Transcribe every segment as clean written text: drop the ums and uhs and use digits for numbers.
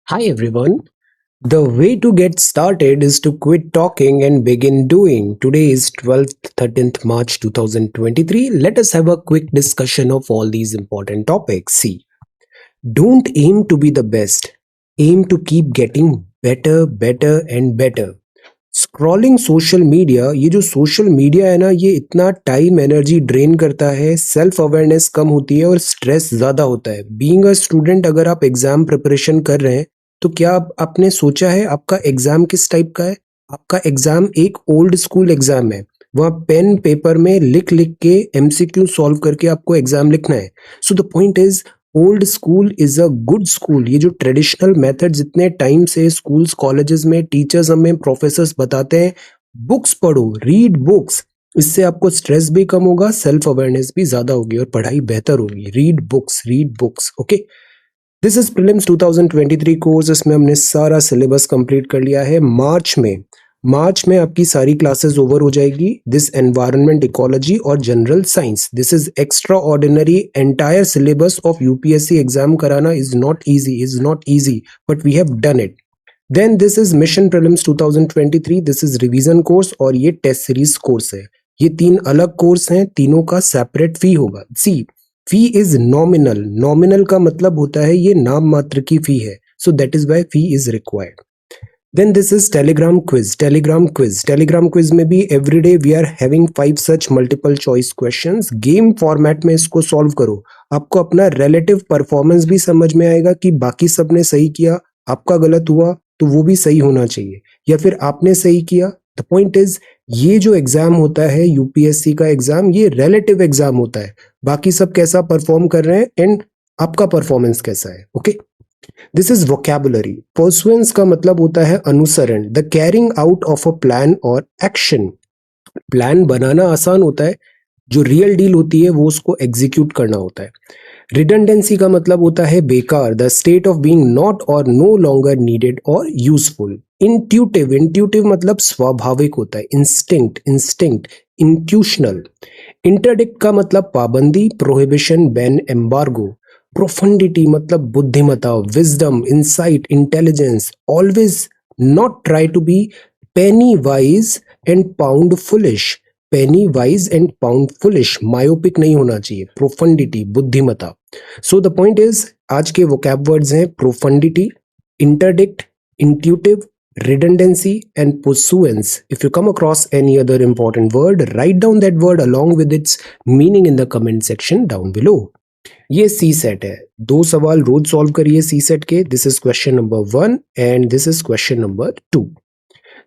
Hi everyone. The way to get started is to quit talking and begin doing. Today is 12th 13th March 2023. Let us have a quick discussion of all these important topics. See, don't aim to be the best. Aim to keep getting better, better and better. Scrolling social media, ये जो social media है ना, ये इतना time energy drain करता है, self awareness कम होती है और स्ट्रेस ज्यादा होता है। बीइंग अ स्टूडेंट, अगर आप एग्जाम प्रिपरेशन कर रहे हैं तो क्या आपने सोचा है आपका एग्जाम किस टाइप का है? आपका एग्जाम एक ओल्ड स्कूल एग्जाम है। वहाँ पेन पेपर में लिख लिख के एमसीक्यू सॉल्व करके आपको एग्जाम लिखना है। So the point is, old school is a good school. ये जो ट्रेडिशनल मेथड जितने टाइम से स्कूल्स कॉलेजेस में टीचर्स हमें प्रोफेसर्स बताते हैं, बुक्स पढ़ो, रीड बुक्स। इससे आपको स्ट्रेस भी कम होगा, सेल्फ अवेयरनेस भी ज्यादा होगी और पढ़ाई बेहतर होगी। Read books. Okay, this is prelims 2023 course. इसमें हमने सारा सिलेबस कंप्लीट कर लिया है। मार्च में आपकी सारी क्लासेस ओवर हो जाएगी। दिस एनवायरनमेंट, इकोलॉजी और general science, this is extraordinary. Entire syllabus of UPSC exam कराना is not easy, but we have done it. Then this is mission prelims 2023, this is revision course और ये test series course है। ये तीन अलग course हैं, तीनों का सेपरेट फी होगा। सी, फी इज नॉमिनल का मतलब होता है ये नाम मात्र की फी है, so that is why fee is required. Then this is Telegram quiz में भी every day we are having 5 such multiple choice questions. Game format में इसको सॉल्व करो। आपको अपना रिलेटिव परफॉर्मेंस भी समझ में आएगा कि बाकी सब ने सही किया, आपका गलत हुआ तो वो भी सही होना चाहिए, या फिर आपने सही किया। द पॉइंट इज, ये जो एग्जाम होता है यूपीएससी का एग्जाम, ये रिलेटिव एग्जाम होता है। बाकी सब कैसा परफॉर्म कर रहे हैं एंड आपका परफॉर्मेंस कैसा है। Okay, this is vocabulary. Pursuance का मतलब होता है अनुसरण, the carrying out of a plan और एक्शन। प्लान बनाना आसान होता है, जो रियल डील होती है वो उसको एग्जीक्यूट करना होता है। रिडंडेंसी का मतलब होता है बेकार, the state of being not और नो लॉन्गर नीडेड और यूजफुल। इंट्यूटिव मतलब स्वाभाविक होता है। Instinct, intuitional. इंटरडिक्ट का मतलब पाबंदी, प्रोहिबिशन, बैन, एम्बार्गो। प्रोफंडिटी मतलब बुद्धिमता, wisdom, insight, intelligence. Always not try to be penny wise and pound foolish. Myopic नहीं होना चाहिए। प्रोफंडिटी, बुद्धिमता। सो द पॉइंट इज, आज के वोकैब वर्ड्स हैं प्रोफंडिटी, interdict, intuitive, redundancy and pursuance. If you come across any other important word, write down that word along with its meaning in the comment section down below. ये सी set है, 2 सवाल रोज solve करिए सी set के। This is question number 1 and this is question number 2।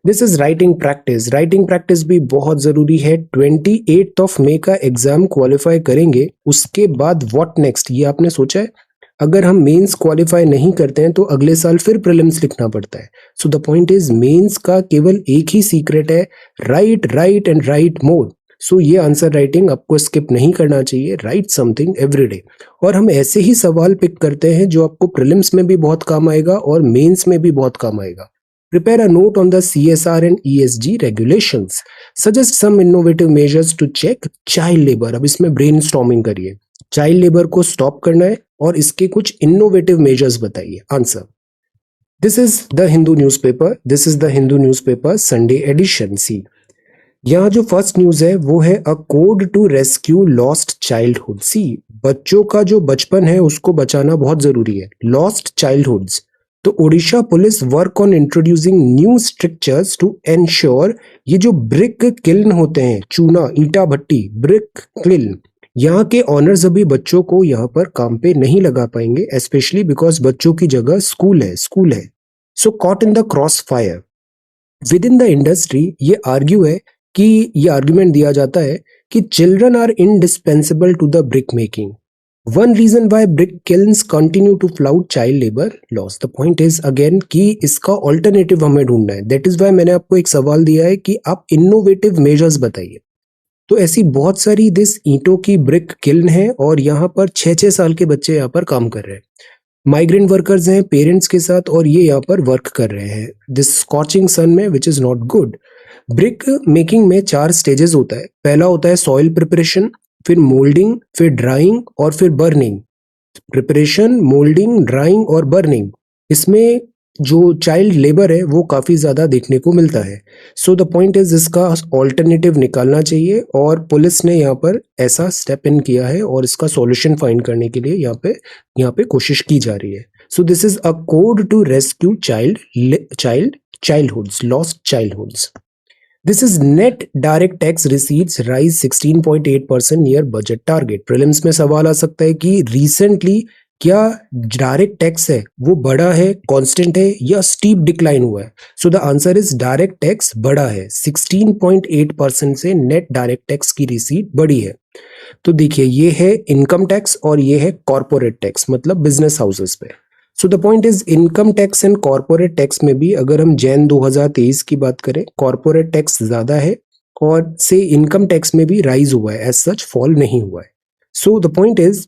This is writing practice भी बहुत जरूरी है। 28 मई का एग्जाम क्वालिफाई करेंगे, उसके बाद व्हाट नेक्स्ट, ये आपने सोचा है? अगर हम मेंस क्वालिफाई नहीं करते हैं तो अगले साल फिर प्रीलिम्स लिखना पड़ता है। So the point is, mains का केवल एक ही सीक्रेट है, write and write more. So ये आंसर राइटिंग आपको स्किप नहीं करना चाहिए। Write something every day. और हम ऐसे ही सवाल पिक करते हैं जो आपको प्रीलिम्स में भी बहुत काम आएगा और मेंस में भी बहुत काम आएगा। Prepare a note on the CSR and ESG regulations. Suggest some innovative measures to check child labor. अब इसमें brainstorming करिए। चाइल्ड लेबर को स्टॉप करना है और इसके कुछ इनोवेटिव मेजर्स बताइए। Answer, this is the Hindu newspaper Sunday edition. See, यहाँ जो फर्स्ट न्यूज है वो है a code to rescue lost childhood. See, बच्चों का जो बचपन है उसको बचाना बहुत जरूरी है। लॉस्ट चाइल्डहुड्स, तो Odisha police work on introducing new structures to ensure. ये जो ब्रिक किल्न होते हैं, चूना ईटा भट्टी, ब्रिक किल्न, यहाँ के ऑनर्स अभी बच्चों को यहाँ पर काम पे नहीं लगा पाएंगे, स्पेशली बिकॉज बच्चों की जगह स्कूल है। So caught in the cross fire within the industry, ये आर्ग्यूमेंट दिया जाता है कि children are indispensable to the brick making. One reason why brick kilns continue to flout child labour laws. The point is again कि इसका alternative हमें ढूंढना है। दैट इज वाई मैंने आपको एक सवाल दिया है कि आप इनोवेटिव मेजर्स बताइए। तो ऐसी बहुत सारी दिस ईंटों की ब्रिक किल्न है और यहाँ पर 6-6 साल के बच्चे यहाँ पर काम कर रहे हैं। माइग्रेंट वर्कर्स हैं पेरेंट्स के साथ और ये यहाँ पर वर्क कर रहे हैं दिस स्कॉचिंग सन में, विच is not good. Brick making में 4 स्टेजेस होता है। पहला होता है सॉइल प्रिपरेशन, फिर मोल्डिंग, फिर ड्राइंग और फिर बर्निंग। प्रिपरेशन, मोल्डिंग, ड्राइंग और बर्निंग, इसमें जो चाइल्ड लेबर है वो काफ़ी ज़्यादा देखने को मिलता है। सो द पॉइंट इज इसका ऑल्टरनेटिव निकालना चाहिए और पुलिस ने यहाँ पर ऐसा स्टेप इन किया है और इसका सॉल्यूशन फाइंड करने के लिए यहाँ पे कोशिश की जा रही है। So this is a code to rescue childhoods, lost childhoods. This is net direct tax receipts rise 16.8% near budget target. Prelims में सवाल आ सकता है कि रिसेंटली क्या डायरेक्ट टैक्स है वो बढ़ा है, कांस्टेंट है या स्टीप डिक्लाइन हुआ है? So the answer is direct tax बढ़ा है, 16.8% से नेट डायरेक्ट टैक्स की रिसीट बढ़ी है। तो देखिए ये है इनकम टैक्स और ये है कॉर्पोरेट टैक्स, मतलब बिजनेस हाउसेस पे। सो the point is income tax and corporate tax में भी अगर हम जैन 2023 की बात करें, कॉर्पोरेट टैक्स ज्यादा है और से इनकम टैक्स में भी राइज हुआ है, एज सच फॉल नहीं हुआ है। सो द पॉइंट इज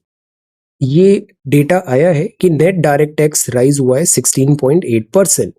ये डेटा आया है कि नेट डायरेक्ट टैक्स राइज हुआ है 16.8%।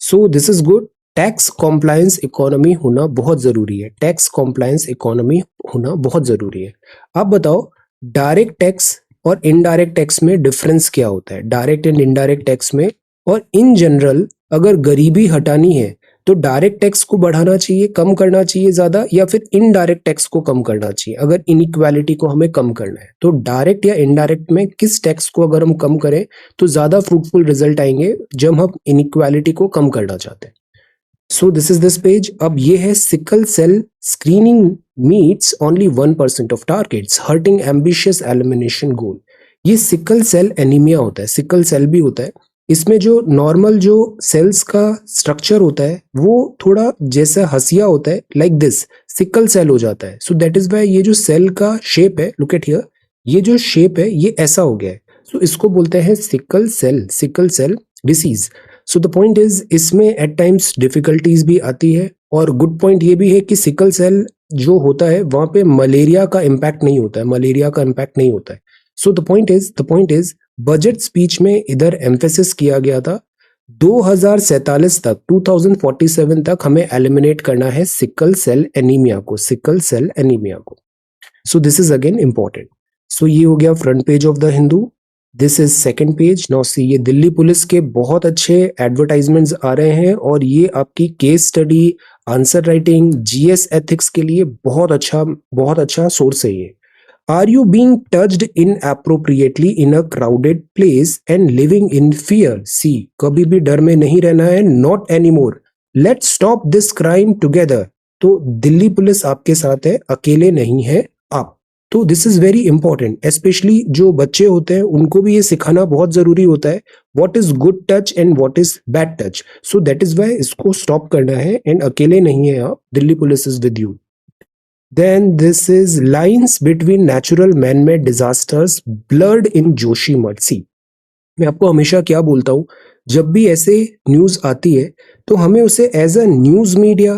सो this is good. Tax compliance economy होना बहुत जरूरी है, टैक्स कॉम्प्लायंस इकोनॉमी होना बहुत जरूरी है। अब बताओ डायरेक्ट टैक्स और इनडायरेक्ट टैक्स में डिफरेंस क्या होता है, डायरेक्ट एंड इनडायरेक्ट टैक्स में। और इन जनरल अगर गरीबी हटानी है तो डायरेक्ट टैक्स को बढ़ाना चाहिए, कम करना चाहिए ज्यादा, या फिर इनडायरेक्ट टैक्स को कम करना चाहिए अगर इनइक्वालिटी को हमें कम करना है। तो डायरेक्ट या इनडायरेक्ट में किस टैक्स को अगर हम कम करें तो ज्यादा फ्रूटफुल रिजल्ट आएंगे जब हम इनइक्वालिटी को कम करना चाहते हैं। So this is this page. अब ये है sickle cell screening meets only 1% of targets hurting ambitious elimination goal. ये सिकल सेल एनीमिया होता है, सिकल सेल भी होता है। इसमें जो नॉर्मल जो सेल्स का स्ट्रक्चर होता है वो थोड़ा जैसा हसिया होता है, लाइक दिस सिकल सेल हो जाता है। सो दैट इज वाई ये जो सेल का शेप है, लुक एट हियर, ये जो शेप है ये ऐसा हो गया है। सो इसको बोलते हैं sickle cell disease. So the point is इसमें एट टाइम्स डिफिकल्टीज भी आती है और गुड पॉइंट ये भी है कि सिकल सेल जो होता है वहां पे मलेरिया का इम्पैक्ट नहीं होता है, so the point is budget speech में इधर एम्फेसिस किया गया था 2047 तक, 2047 तक हमें एलिमिनेट करना है सिकल सेल एनीमिया को। So this is again important. So ये हो गया front page of the Hindu. This is second page. Now see, ये दिल्ली पुलिस के बहुत अच्छे एडवर्टाइजमेंट्स आ रहे हैं और ये आपकी case study, answer writing, GS ethics के लिए बहुत अच्छा सोर्स है ये। Are you being touched inappropriately in a crowded place and living in fear? See, कभी भी डर में नहीं रहना है, not anymore. Let's stop this crime together. तो दिल्ली पुलिस आपके साथ है, अकेले नहीं है आप। तो this is very important, specially जो बच्चे होते हैं उनको भी ये सिखाना बहुत जरूरी होता है, what is good touch and what is bad touch. So that is why इसको स्टॉप करना है एंड अकेले नहीं है आप, Delhi police is with you. Then this is lines between natural man-made disasters blurred in Joshimath. See, मैं आपको हमेशा क्या बोलता हूँ, जब भी ऐसे न्यूज आती है तो हमें उसे as a news media,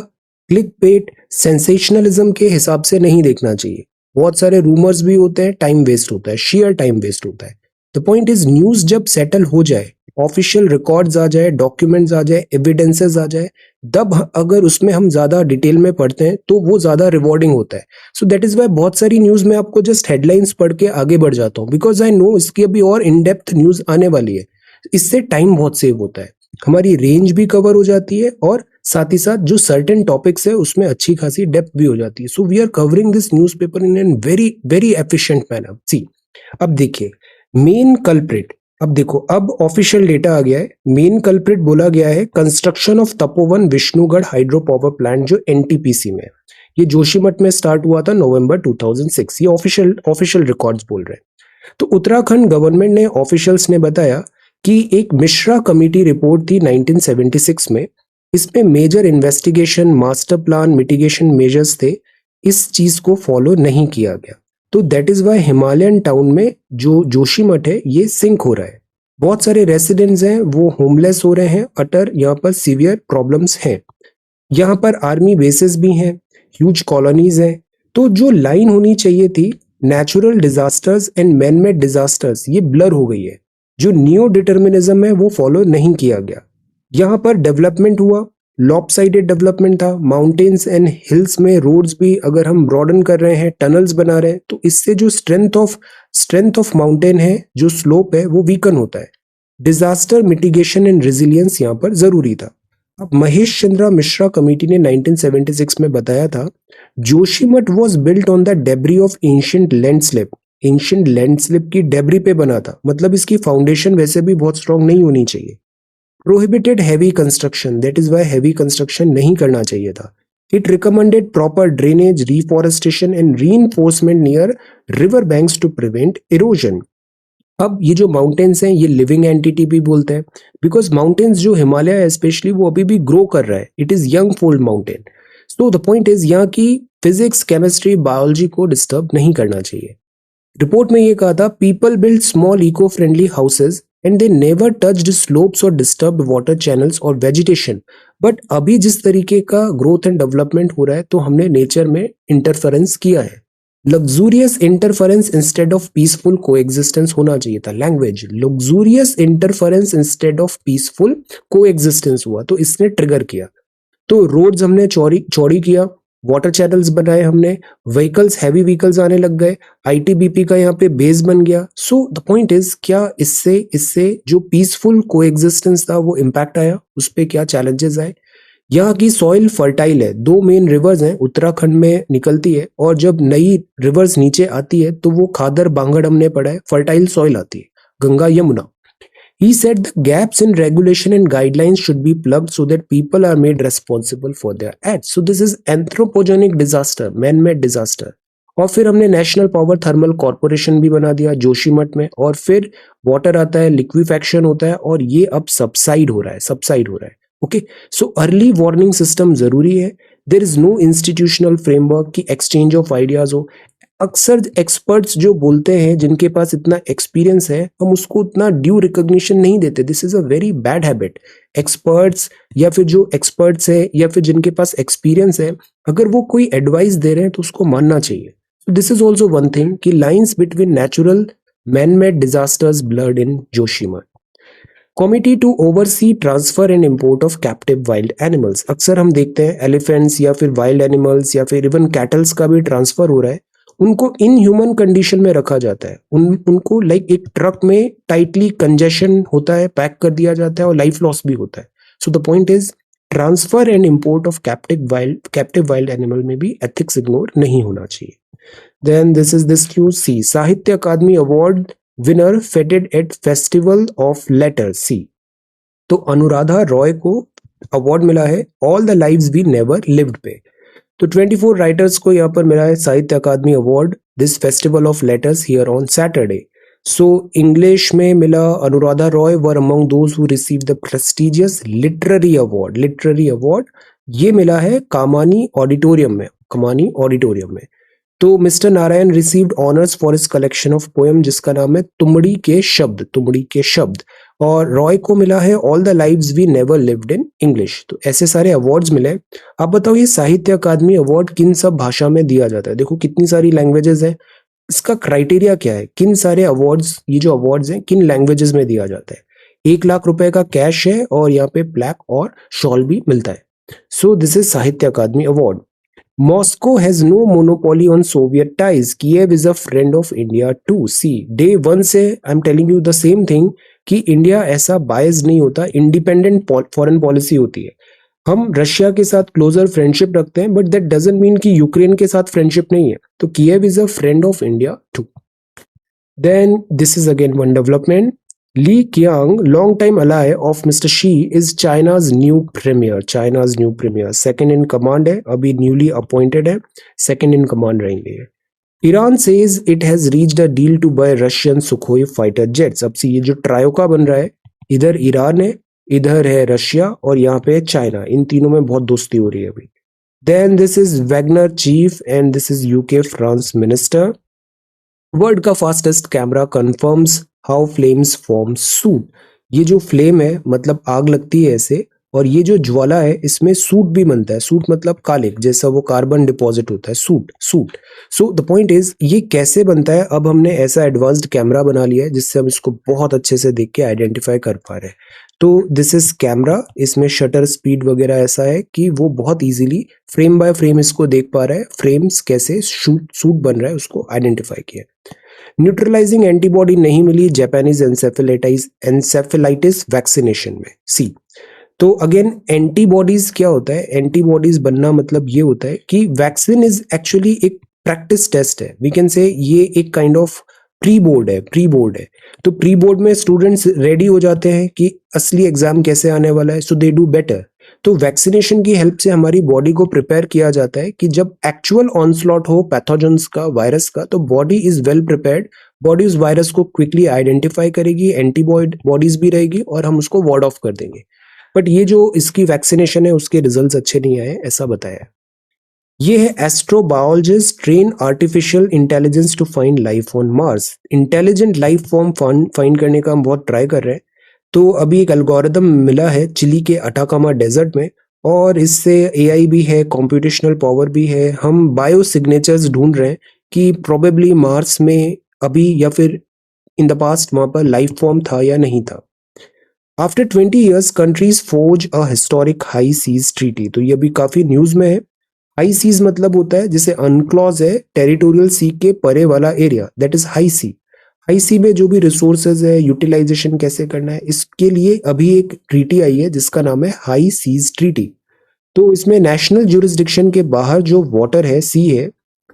clickbait, sensationalism के हिसाब से नहीं देखना चाहिए। बहुत सारे रूमर्स भी होते हैं, टाइम वेस्ट होता है, शेयर टाइम वेस्ट होता है। द पॉइंट इज न्यूज जब सेटल हो जाए, ऑफिशियल रिकॉर्ड्स आ जाए, डॉक्यूमेंट्स आ जाए, एविडेंसेस आ जाए, तब अगर उसमें हम ज्यादा डिटेल में पढ़ते हैं तो वो ज्यादा रिवॉर्डिंग होता है। सो दैट इज वाई बहुत सारी न्यूज में आपको जस्ट हेडलाइंस पढ़ के आगे बढ़ जाता हूँ, बिकॉज आई नो इसकी अभी और इन डेप्थ न्यूज आने वाली है। इससे टाइम बहुत सेव होता है, हमारी रेंज भी कवर हो जाती है और साथ ही साथ जो सर्टेन टॉपिक्स है उसमें अच्छी खासी डेप्थ भी हो जाती है। So we are covering this newspaper in an very very efficient manner. See, अब देखिए मेन कल्प्रिट, अब देखो अब ऑफिशियल डेटा आ गया है। मेन कल्प्रिट बोला गया है construction of Tapovan Vishnugarh hydro power plant जो एनटीपीसी में है। ये जोशीमठ में स्टार्ट हुआ था नवंबर 2006, ये ऑफिशियल रिकॉर्ड्स बोल रहे हैं। तो उत्तराखंड गवर्नमेंट ने, ऑफिशियल्स ने बताया कि एक मिश्रा कमेटी रिपोर्ट थी 1976 में, इसमें major investigation, master plan, mitigation measures थे, इस चीज को फॉलो नहीं किया गया। तो that is why Himalayan town में जो जोशीमठ है ये सिंक हो रहा है। बहुत सारे रेसिडेंट्स हैं वो होमलेस हो रहे हैं, अटर यहाँ पर सीवियर प्रॉब्लम्स हैं। यहाँ पर आर्मी बेसिस भी हैं, ह्यूज कॉलोनीज हैं। तो जो लाइन होनी चाहिए थी natural disasters and man made disasters, ये ब्लर हो गई है। जो नियो डिटर्मिनिज्म है वो फॉलो नहीं किया गया। यहाँ पर डेवलपमेंट हुआ, लॉपसाइडेड डेवलपमेंट था, माउंटेन्स एंड हिल्स में रोड्स भी अगर हम ब्रॉडन कर रहे हैं, टनल्स बना रहे हैं, तो इससे जो स्ट्रेंथ ऑफ माउंटेन है, जो स्लोप है वो वीकन होता है। डिजास्टर मिटिगेशन एंड रेजिलियंस यहाँ पर जरूरी था। अब महेश चंद्रा मिश्रा कमेटी ने 1976 में बताया था, Joshimath was built on the debris of ancient landslip. Ancient landslip की डेब्री पे बना था, मतलब इसकी फाउंडेशन वैसे भी बहुत स्ट्रांग नहीं होनी चाहिए। Prohibited heavy construction, that is why heavy construction नहीं करना चाहिए था। It recommended proper drainage, reforestation and reinforcement near river banks to prevent erosion. अब ये जो माउंटेन्स हैं ये लिविंग एंटिटी भी बोलते हैं, बिकॉज माउंटेन्स जो हिमालय है स्पेशली वो अभी भी ग्रो कर रहा है, it is young fold mountain. So the point is यहाँ की फिजिक्स, केमिस्ट्री, बायोलॉजी को डिस्टर्ब नहीं करना चाहिए। रिपोर्ट में ये कहा था, people build small eco friendly houses and they never touched slopes और डिस्टर्ब्ड वाटर चैनल्स और वेजिटेशन। बट अभी जिस तरीके का ग्रोथ एंड डेवलपमेंट हो रहा है तो हमने नेचर में इंटरफेरेंस किया है। Luxurious interference instead of peaceful coexistence होना चाहिए था। Language, luxurious interference instead of peaceful coexistence हुआ तो इसने ट्रिगर किया। तो रोड्स हमने चौड़ी चौड़ी किया, वाटर चैनल्स बनाए हमने, व्हीकल्स, हैवी व्हीकल्स आने लग गए, आईटीबीपी का यहाँ पे बेस बन गया। सो द पॉइंट इज, क्या इससे इससे जो पीसफुल कोएग्जिस्टेंस था वो इम्पैक्ट आया, उस पर क्या चैलेंजेस आए। यहाँ की सॉइल फर्टाइल है, दो मेन रिवर्स हैं, उत्तराखंड में निकलती है और जब नई रिवर्स नीचे आती है तो वो खादर बांगड़ हमने पढ़ा है, फर्टाइल सॉइल आती है, Ganga Yamuna. He said the gaps in regulation and guidelines should be plugged so that people are made responsible for their acts. So this is anthropogenic disaster, man-made disaster. और फिर हमने नेशनल पावर थर्मल कॉर्पोरेशन भी बना दिया जोशीमठ में, और फिर water आता है, लिक्विफैक्शन होता है और ये अब सबसाइड हो रहा है, सबसाइड हो रहा है। Okay, so early warning system जरूरी है। There is no institutional framework की एक्सचेंज ऑफ आइडियाज हो। अक्सर एक्सपर्ट्स जो बोलते हैं, जिनके पास इतना एक्सपीरियंस है, हम उसको उतना ड्यू रिकॉग्निशन नहीं देते। This is a very bad habit. Experts या फिर जो एक्सपर्ट्स है या फिर जिनके पास एक्सपीरियंस है, अगर वो कोई एडवाइस दे रहे हैं तो उसको मानना चाहिए। This is also one thing कि lines between natural man made disasters blurred in Joshimath. Committee to oversee transfer and import of captive wild animals. अक्सर हम देखते हैं एलिफेंट्स या फिर वाइल्ड एनिमल्स या फिर इवन कैटल्स का भी ट्रांसफर हो रहा है, उनको इन ह्यूमन कंडीशन में रखा जाता है। उनको लाइक एक ट्रक में टाइटली कंजेशन होता है, पैक कर दिया जाता है और लाइफ लॉस भी होता है। So the point is, transfer and import of captive wild animal में भी एथिक्स इग्नोर नहीं होना चाहिए। Then this is this Q see, Sahitya Akademi award winner feted at festival of letter see. तो अनुराधा रॉय को अवार्ड मिला है all the lives we never lived पे। तो 24 राइटर्स को यहाँ पर मिला है Sahitya Akademi award this festival of letters here on Saturday. So English में मिला, Anuradha Roy were among those who receive the prestigious literary award. Literary award ये मिला है कामानी ऑडिटोरियम में, कमानी ऑडिटोरियम में। तो mister Narayan received honours for his collection of poem जिसका नाम है तुमड़ी के शब्द, तुमड़ी के शब्द। और रॉय को मिला है all the lives we never lived in English. तो ऐसे सारे अवार्ड्स मिले। आप बताओ ये साहित्य अकादमी अवार्ड किन सब भाषा में दिया जाता है? देखो कितनी सारी लैंग्वेजेस है, इसका क्राइटेरिया क्या है, किन सारे अवार्ड्स, ये जो अवार्ड्स हैं किन लैंग्वेजेस में दिया जाता है। 1 लाख रुपए का कैश है और यहाँ पे प्लैक और शॉल भी मिलता है। सो दिस इज साहित्य Akademi award. Moscow has no monopoly on Soviet ties. Kiev is a friend of India too. See, day one से I'm telling you the same thing कि इंडिया ऐसा बायस नहीं होता, इंडिपेंडेंट फॉरेन पॉलिसी होती है। हम Russia के साथ क्लोजर फ्रेंडशिप रखते हैं, बट दैट डजंट मीन कि यूक्रेन के साथ फ्रेंडशिप नहीं है। तो Kyiv is a friend of India too. Then this is again one development. Li Qiang, long time ally of Mr. Xi, is China's new premier. China's new premier, second in command है, अभी newly appointed है, second in command रहेंगे। Iran says it has reached a deal to buy Russian Sukhoi fighter jets। अब से ये जो ट्रायोका बन रहा है, इधर ईरान है, इधर है रशिया और यहाँ पे है चाइना, इन तीनों में बहुत दोस्ती हो रही है अभी। Then this is Wagner chief and this is UK France minister। World का fastest camera confirms how flames form soot. ये जो फ्लेम है मतलब आग लगती है ऐसे, और ये जो ज्वाला है इसमें सूट भी बनता है। सूट मतलब कालिक, जैसा वो कार्बन डिपॉजिट होता है, suit suit. So the point is ये कैसे बनता है। अब हमने ऐसा एडवांस्ड कैमरा बना लिया है जिससे हम इसको बहुत अच्छे से देख के आइडेंटिफाई कर पा रहे हैं। तो दिस इज कैमरा, इसमें शटर स्पीड वगैरह ऐसा है कि वो बहुत इजीली फ्रेम बाय फ्रेम इसको देख पा रहा है, फ्रेम्स कैसे सूट बन रहा है उसको आइडेंटिफाई किया। न्यूट्रलाइजिंग एंटीबॉडी नहीं मिली जापानीज एंसेफेलाइटिस वैक्सीनेशन में। सी, तो अगेन एंटीबॉडीज क्या होता है, एंटीबॉडीज बनना मतलब ये होता है कि वैक्सीन इज एक्चुअली एक प्रैक्टिस टेस्ट है, वी कैन से ये एक काइंड ऑफ प्री बोर्ड है। तो प्री बोर्ड में स्टूडेंट्स रेडी हो जाते हैं कि असली एग्जाम कैसे आने वाला है, सो दे डू बेटर। तो वैक्सीनेशन की हेल्प से हमारी बॉडी को प्रिपेयर किया जाता है कि जब एक्चुअल ऑनस्लॉट हो पैथोजेंस का, वायरस का, तो body is well prepared. Body उस वायरस को क्विकली आइडेंटिफाई करेगी, एंटीबॉडीज भी रहेगी और हम उसको वार्ड ऑफ कर देंगे। बट ये जो इसकी वैक्सीनेशन है उसके रिजल्ट्स अच्छे नहीं आए, ऐसा बताया। ये है astrobiologist train artificial intelligence to find life on Mars. Intelligent life form find करने का हम बहुत ट्राई कर रहे हैं। तो अभी एक एल्गोरिदम मिला है चिली के अटाकामा डेजर्ट में, और इससे एआई भी है, कंप्यूटेशनल पावर भी है। हम बायो सिग्नेचर्स ढूंढ रहे हैं कि प्रोबेबली मार्स में अभी या फिर इन द पास्ट वहां पर लाइफ फॉर्म था या नहीं था। After 20 years countries forge a historic high seas treaty. तो ये भी काफी न्यूज में है। हाई सीज मतलब होता है जैसे अनक्लॉज है टेरिटोरियल सी के परे वाला area, that is high sea. High sea में जो भी रिसोर्सेज है, यूटिलाइजेशन कैसे करना है, इसके लिए अभी एक ट्रीटी आई है जिसका नाम है हाई सीज ट्रीटी। तो इसमें नेशनल जुरिस्डिक्शन के बाहर जो वाटर है, सी है,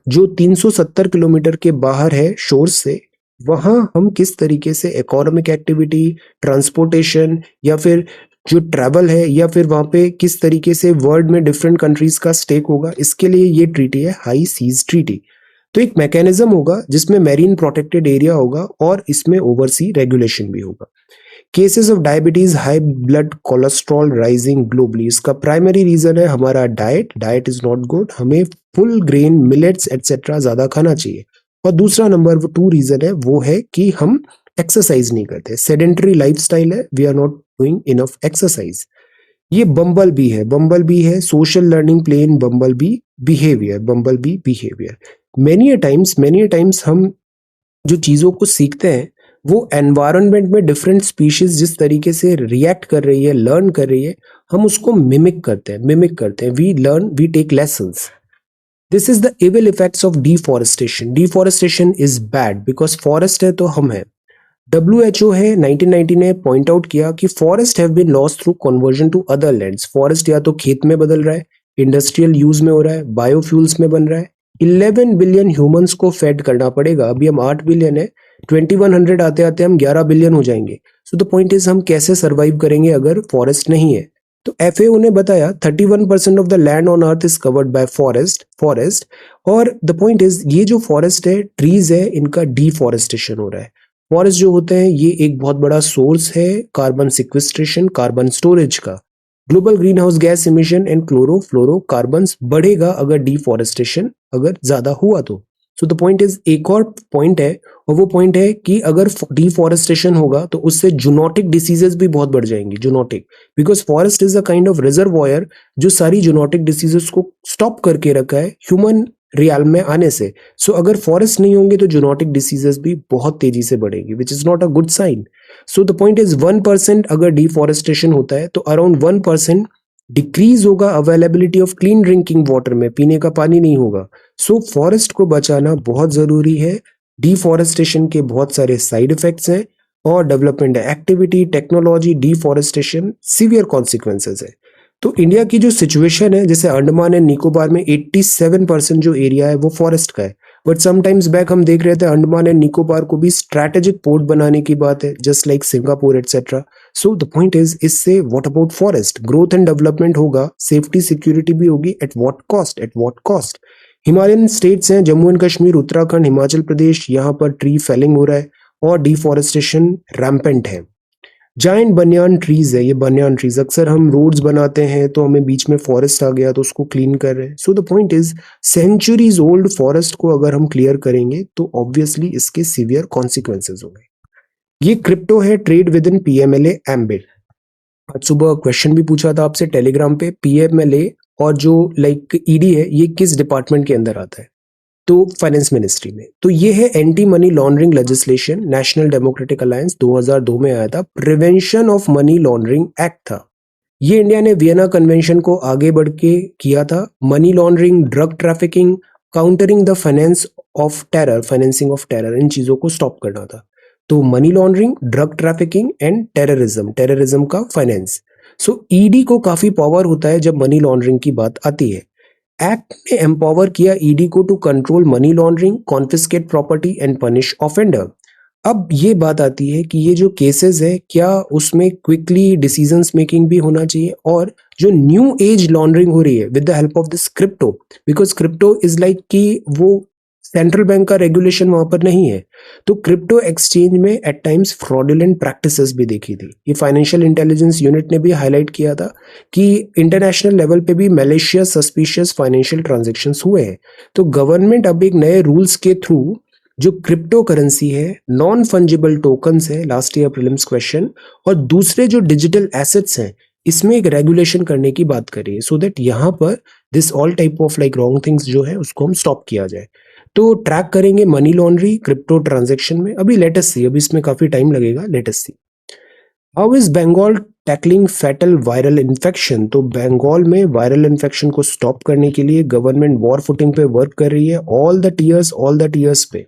जो 370 किलोमीटर के बाहर है शोर से, वहां हम किस तरीके से इकोनॉमिक एक्टिविटी, ट्रांसपोर्टेशन या फिर जो ट्रैवल है, या फिर वहां पे किस तरीके से वर्ल्ड में डिफरेंट कंट्रीज का स्टेक होगा, इसके लिए ये ट्रीटी है हाई सीज ट्रीटी। तो एक मैकेनिज्म होगा जिसमें मैरीन प्रोटेक्टेड एरिया होगा और इसमें ओवरसी रेगुलेशन भी होगा। Cases of diabetes, high blood cholesterol rising globally, इसका प्राइमरी रीजन है हमारा डाइट इज नॉट गुड, हमें फुल ग्रेन मिलेट्स एटसेट्रा ज्यादा खाना चाहिए। और दूसरा नंबर 2 रीजन है वो है कि हम एक्सरसाइज नहीं करते, सेडेंटरी लाइफस्टाइल है, we are not doing enough exercise. ये बम्बल बी है social learning plane, bumble bee behaviour. Many a times हम जो चीजों को सीखते हैं वो एनवायरनमेंट में डिफरेंट स्पीशीज जिस तरीके से रिएक्ट कर रही है, लर्न कर रही है, हम उसको मिमिक करते हैं, we learn, we take lessons. This is the evil effects of deforestation. Deforestation is bad because forest है तो हम है। WHO है 1990 ने पॉइंट आउट किया कि forest have been lost through conversion to other lands. Forest या तो खेत में बदल रहा है, इंडस्ट्रियल यूज में हो रहा है, बायोफ्यूल्स में बन रहा है। 11 बिलियन ह्यूमंस को फेड करना पड़ेगा, अभी हम 8 बिलियन है, 2100 आते आते हम 11 बिलियन हो जाएंगे। सो द पॉइंट इज हम कैसे सर्वाइव करेंगे अगर फॉरेस्ट नहीं है। तो FAO ने बताया 31% of the land on earth is covered by forest. और द पॉइंट इज ये जो फॉरेस्ट है, ट्रीज है, इनका डिफॉरेस्टेशन हो रहा है। फॉरेस्ट जो होते हैं ये एक बहुत बड़ा सोर्स है कार्बन सिक्वेस्ट्रेशन, कार्बन स्टोरेज का। Global green house gas emission and chlorofluorocarbon बढ़ेगा अगर डिफॉरेस्टेशन अगर ज्यादा हुआ तो। सो द पॉइंट इज, एक और पॉइंट है, और वो पॉइंट है कि अगर डिफॉरेस्टेशन होगा तो उससे जूनोटिक डिसीजेस भी बहुत बढ़ जाएंगी। Zoonotic, because forest is a kind of reservoir जो सारी जूनोटिक डिसीजेस को स्टॉप करके रखा है ह्यूमन रियल में आने से। सो अगर फॉरेस्ट नहीं होंगे तो जूनोटिक डिसीजेस भी बहुत तेजी से बढ़ेगी, which is not a good sign. So the point is 1% अगर डिफॉरेस्टेशन होता है तो अराउंड 1% डिक्रीज होगा availability of clean drinking water में, पीने का पानी नहीं होगा। सो फॉरेस्ट को बचाना बहुत जरूरी है। डिफॉरेस्टेशन के बहुत सारे साइड इफेक्ट्स हैं और development activity, technology, deforestation severe consequences है। तो इंडिया की जो सिचुएशन है, जैसे अंडमान एंड निकोबार में 87% जो एरिया है वो फॉरेस्ट का है। बट समटाइम्स बैक हम देख रहे थे अंडमान एंड निकोबार को भी स्ट्रैटेजिक पोर्ट बनाने की बात है, just like Singapore etcetera. So the point is, इससे what about forest, growth and development होगा, सेफ्टी सिक्योरिटी भी होगी, at what cost, at what cost. Himalayan states हैं जम्मू एंड कश्मीर, उत्तराखंड, हिमाचल प्रदेश, यहाँ पर ट्री फेलिंग हो रहा है और डिफॉरेस्टेशन रैम्पेंट है। जाइंट बनियान ट्रीज है, ये बनियान ट्रीज अक्सर हम रोड्स बनाते हैं तो हमें बीच में फॉरेस्ट आ गया तो उसको क्लीन कर रहे हैं। So the point is, centuries old forest को अगर हम क्लियर करेंगे तो ऑब्वियसली इसके सीवियर कॉन्सिक्वेंसेज होंगे। ये क्रिप्टो है, trade with in PMLA ambit. आज सुबह क्वेश्चन भी पूछा था आपसे टेलीग्राम पे, पीएमएलए और जो लाइक ईडी है ये किस डिपार्टमेंट के अंदर आता है? तो फाइनेंस मिनिस्ट्री में। तो ये है anti money laundering legislation, national democratic alliance 2002 में आया था, prevention of money laundering act था। ये इंडिया ने वियना कन्वेंशन को आगे बढ़ के किया था। Money laundering, drug trafficking, countering the finance of terror, financing of terror, इन चीजों को स्टॉप करना था। तो money laundering, drug trafficking and terrorism, terrorism का फाइनेंस। सो ईडी को काफी पावर होता है जब मनी लॉन्ड्रिंग की बात आती है। एक्ट ने एम्पावर किया ईडी को to control money laundering, confiscate property and punish offender. अब ये बात आती है कि ये जो केसेस है क्या उसमें क्विकली डिसीजंस मेकिंग भी होना चाहिए, और जो न्यू एज लॉन्ड्रिंग हो रही है with the help of this crypto, because crypto is like कि वो सेंट्रल बैंक का रेगुलेशन वहां पर नहीं है। तो क्रिप्टो एक्सचेंज में एट टाइम्स फ्रॉडुलेंट प्रैक्टिसेस भी देखी थी। ये फाइनेंशियल इंटेलिजेंस यूनिट ने भी हाईलाइट किया था कि इंटरनेशनल लेवल पे भी मैलिशियस सस्पिशियस फाइनेंशियल ट्रांजैक्शंस हुए हैं। तो गवर्नमेंट अब एक नए रूल्स के थ्रू जो क्रिप्टो करेंसी है, नॉन फंजिबल टोकन्स है, लास्ट ईयर प्रीलिम्स क्वेश्चन, और दूसरे जो डिजिटल एसेट्स हैं इसमें एक रेगुलेशन करने की बात करिए, सो दैट यहाँ पर this all type of like wrong things जो है उसको हम स्टॉप किया जाए। तो ट्रैक करेंगे मनी लॉन्ड्री क्रिप्टो ट्रांजेक्शन में। अभी लेटेस्ट सी, अभी इसमें काफी टाइम लगेगा, latest see. How is Bengal tackling fatal viral infection? तो बंगाल में वायरल इन्फेक्शन को स्टॉप करने के लिए गवर्नमेंट वॉर फुटिंग पे वर्क कर रही है, ऑल द टीयर्स पे।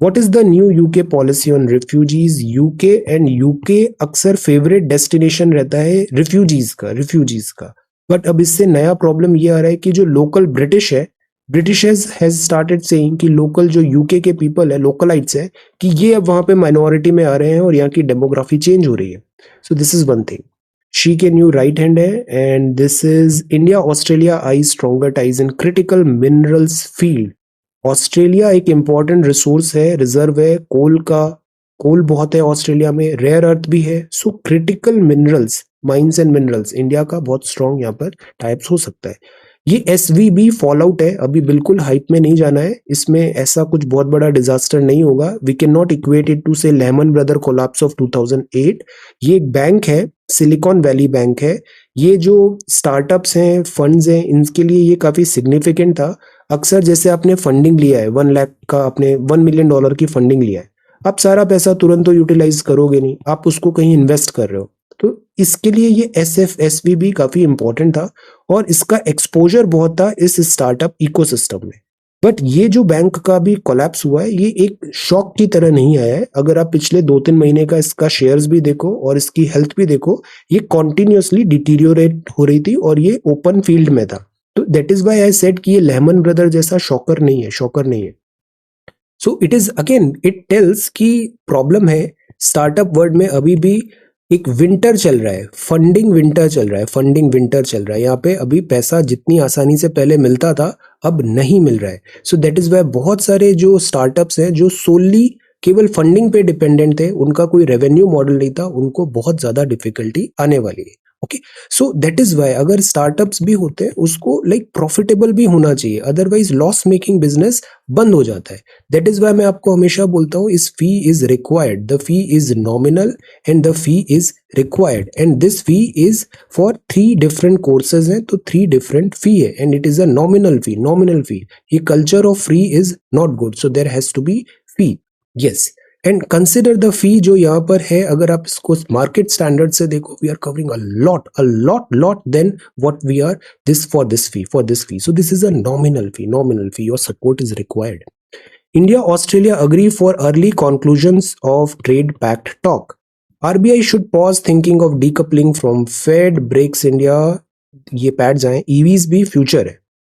What is the new UK policy on refugees? UK and UK अक्सर फेवरेट डेस्टिनेशन रहता है रिफ्यूजीज का। बट अब इससे नया प्रॉब्लम ये आ रहा है कि जो लोकल ब्रिटिश है, ब्रिटिश हैज स्टार्टेड सेइंग कि लोकल जो यूके के पीपल है, लोकलाइट्स है, कि ये अब वहां पे माइनॉरिटी में आ रहे हैं और यहाँ की डेमोग्राफी चेंज हो रही है। So this is one thing. She के न्यू राइट हैंड है, and this is India Australia I stronger ties in critical minerals field. Australia एक इंपॉर्टेंट रिसोर्स है, रिजर्व है कोल का, कोल बहुत है ऑस्ट्रेलिया में, रेयर अर्थ भी है। So critical minerals, mines and minerals, India का बहुत स्ट्रॉन्ग यहाँ पर टाइप्स हो सकता है। ये एसवीबी फॉल आउट है, अभी बिल्कुल हाइप में नहीं जाना है, इसमें ऐसा कुछ बहुत बड़ा डिजास्टर नहीं होगा। We can not equate it to say Lehman Brother collapse of 2008। ये एक बैंक है, सिलिकॉन वैली बैंक है। ये जो स्टार्टअप्स हैं, फंड्स हैं, इनके लिए ये काफी सिग्निफिकेंट था। अक्सर जैसे आपने फंडिंग लिया है 1 लाख का, आपने $1 मिलियन की फंडिंग लिया है, आप सारा पैसा तुरंत तो यूटिलाइज करोगे नहीं, आप उसको कहीं इन्वेस्ट कर रहे हो। तो इसके लिए ये SFSV काफी इंपॉर्टेंट था, और इसका एक्सपोजर बहुत था इस स्टार्टअप इकोसिस्टम में। बट ये जो बैंक का भी कोलैप्स हुआ है, ये एक शॉक की तरह नहीं आया है। अगर आप पिछले 2-3 महीने का इसका शेयर्स भी देखो और इसकी हेल्थ भी देखो, ये कॉन्टिन्यूसली डिटीरियोरेट हो रही थी और ये ओपन फील्ड में था। तो that is why I said कि ये लेमन ब्रदर जैसा शॉकर नहीं है। So it is again, it tells कि प्रॉब्लम है स्टार्टअप वर्ल्ड में। अभी भी एक विंटर चल रहा है, फंडिंग विंटर चल रहा है यहाँ पे। अभी पैसा जितनी आसानी से पहले मिलता था अब नहीं मिल रहा है। सो दैट इज वाई बहुत सारे जो स्टार्टअप्स हैं जो सोली केवल फंडिंग पे डिपेंडेंट थे, उनका कोई रेवेन्यू मॉडल नहीं था, उनको बहुत ज्यादा डिफिकल्टी आने वाली है। Okay, so that is why अगर स्टार्टअप्स भी होते हैं उसको लाइक प्रॉफिटेबल भी होना चाहिए, अदरवाइज लॉस मेकिंग बिजनेस बंद हो जाता है। दैट इज वाई मैं आपको हमेशा बोलता हूँ, इस fee is required, the fee is nominal and the fee is required, and this fee is for 3 different courses हैं, तो 3 डिफरेंट फी है, and it is a nominal fee. ये culture of free is not good, so there has to be fee. Yes, and consider the fee जो यहाँ पर है, अगर आप इसको मार्केट स्टैंडर्ड से देखो, we are covering a lot than what we are this for this fee. So this is a nominal fee, your support is required. India Australia agree for early conclusions of trade pact talk. RBI should pause thinking of decoupling from Fed, breaks India. ये पैड जाए, EVs भी future है,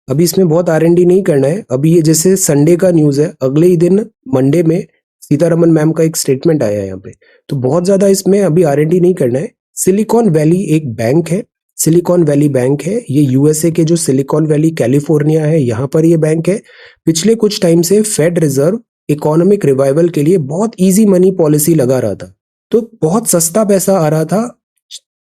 अभी इसमें बहुत R&D नहीं करना है। अभी ये जैसे संडे का न्यूज है, अगले ही दिन मंडे में सीतारमन मैम का एक स्टेटमेंट आया है यहाँ पे, तो बहुत ज्यादा इसमें अभी R&D नहीं करना है। सिलिकॉन वैली एक बैंक है, सिलिकॉन वैली बैंक है, ये यूएसए के जो सिलिकॉन वैली कैलिफोर्निया है यहाँ पर ये बैंक है। पिछले कुछ टाइम से फेड रिजर्व इकोनॉमिक रिवाइवल के लिए बहुत इजी मनी पॉलिसी लगा रहा था, तो बहुत सस्ता पैसा आ रहा था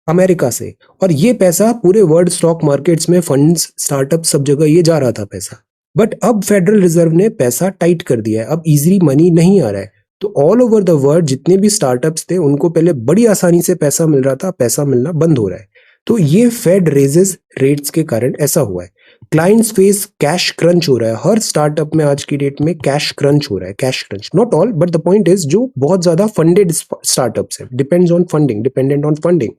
अमेरिका से, और ये पैसा पूरे वर्ल्ड स्टॉक मार्केट्स में, फंड्स, स्टार्टअप, सब जगह ये जा रहा था पैसा। बट अब फेडरल रिजर्व ने पैसा टाइट कर दिया है, अब इजी मनी नहीं आ रहा है। तो ऑल ओवर द वर्ल्ड जितने भी स्टार्टअप्स थे उनको पहले बड़ी आसानी से पैसा मिल रहा था, पैसा मिलना बंद हो रहा है। तो ये फेड रेजेस रेट्स के कारण ऐसा हुआ है। क्लाइंट्स फेस कैश क्रंच हो रहा है, हर स्टार्टअप में आज की डेट में कैश क्रंच हो रहा है, cash crunch, not all but the point is जो बहुत ज्यादा फंडेड स्टार्टअप्स है, depends on funding, dependent on funding.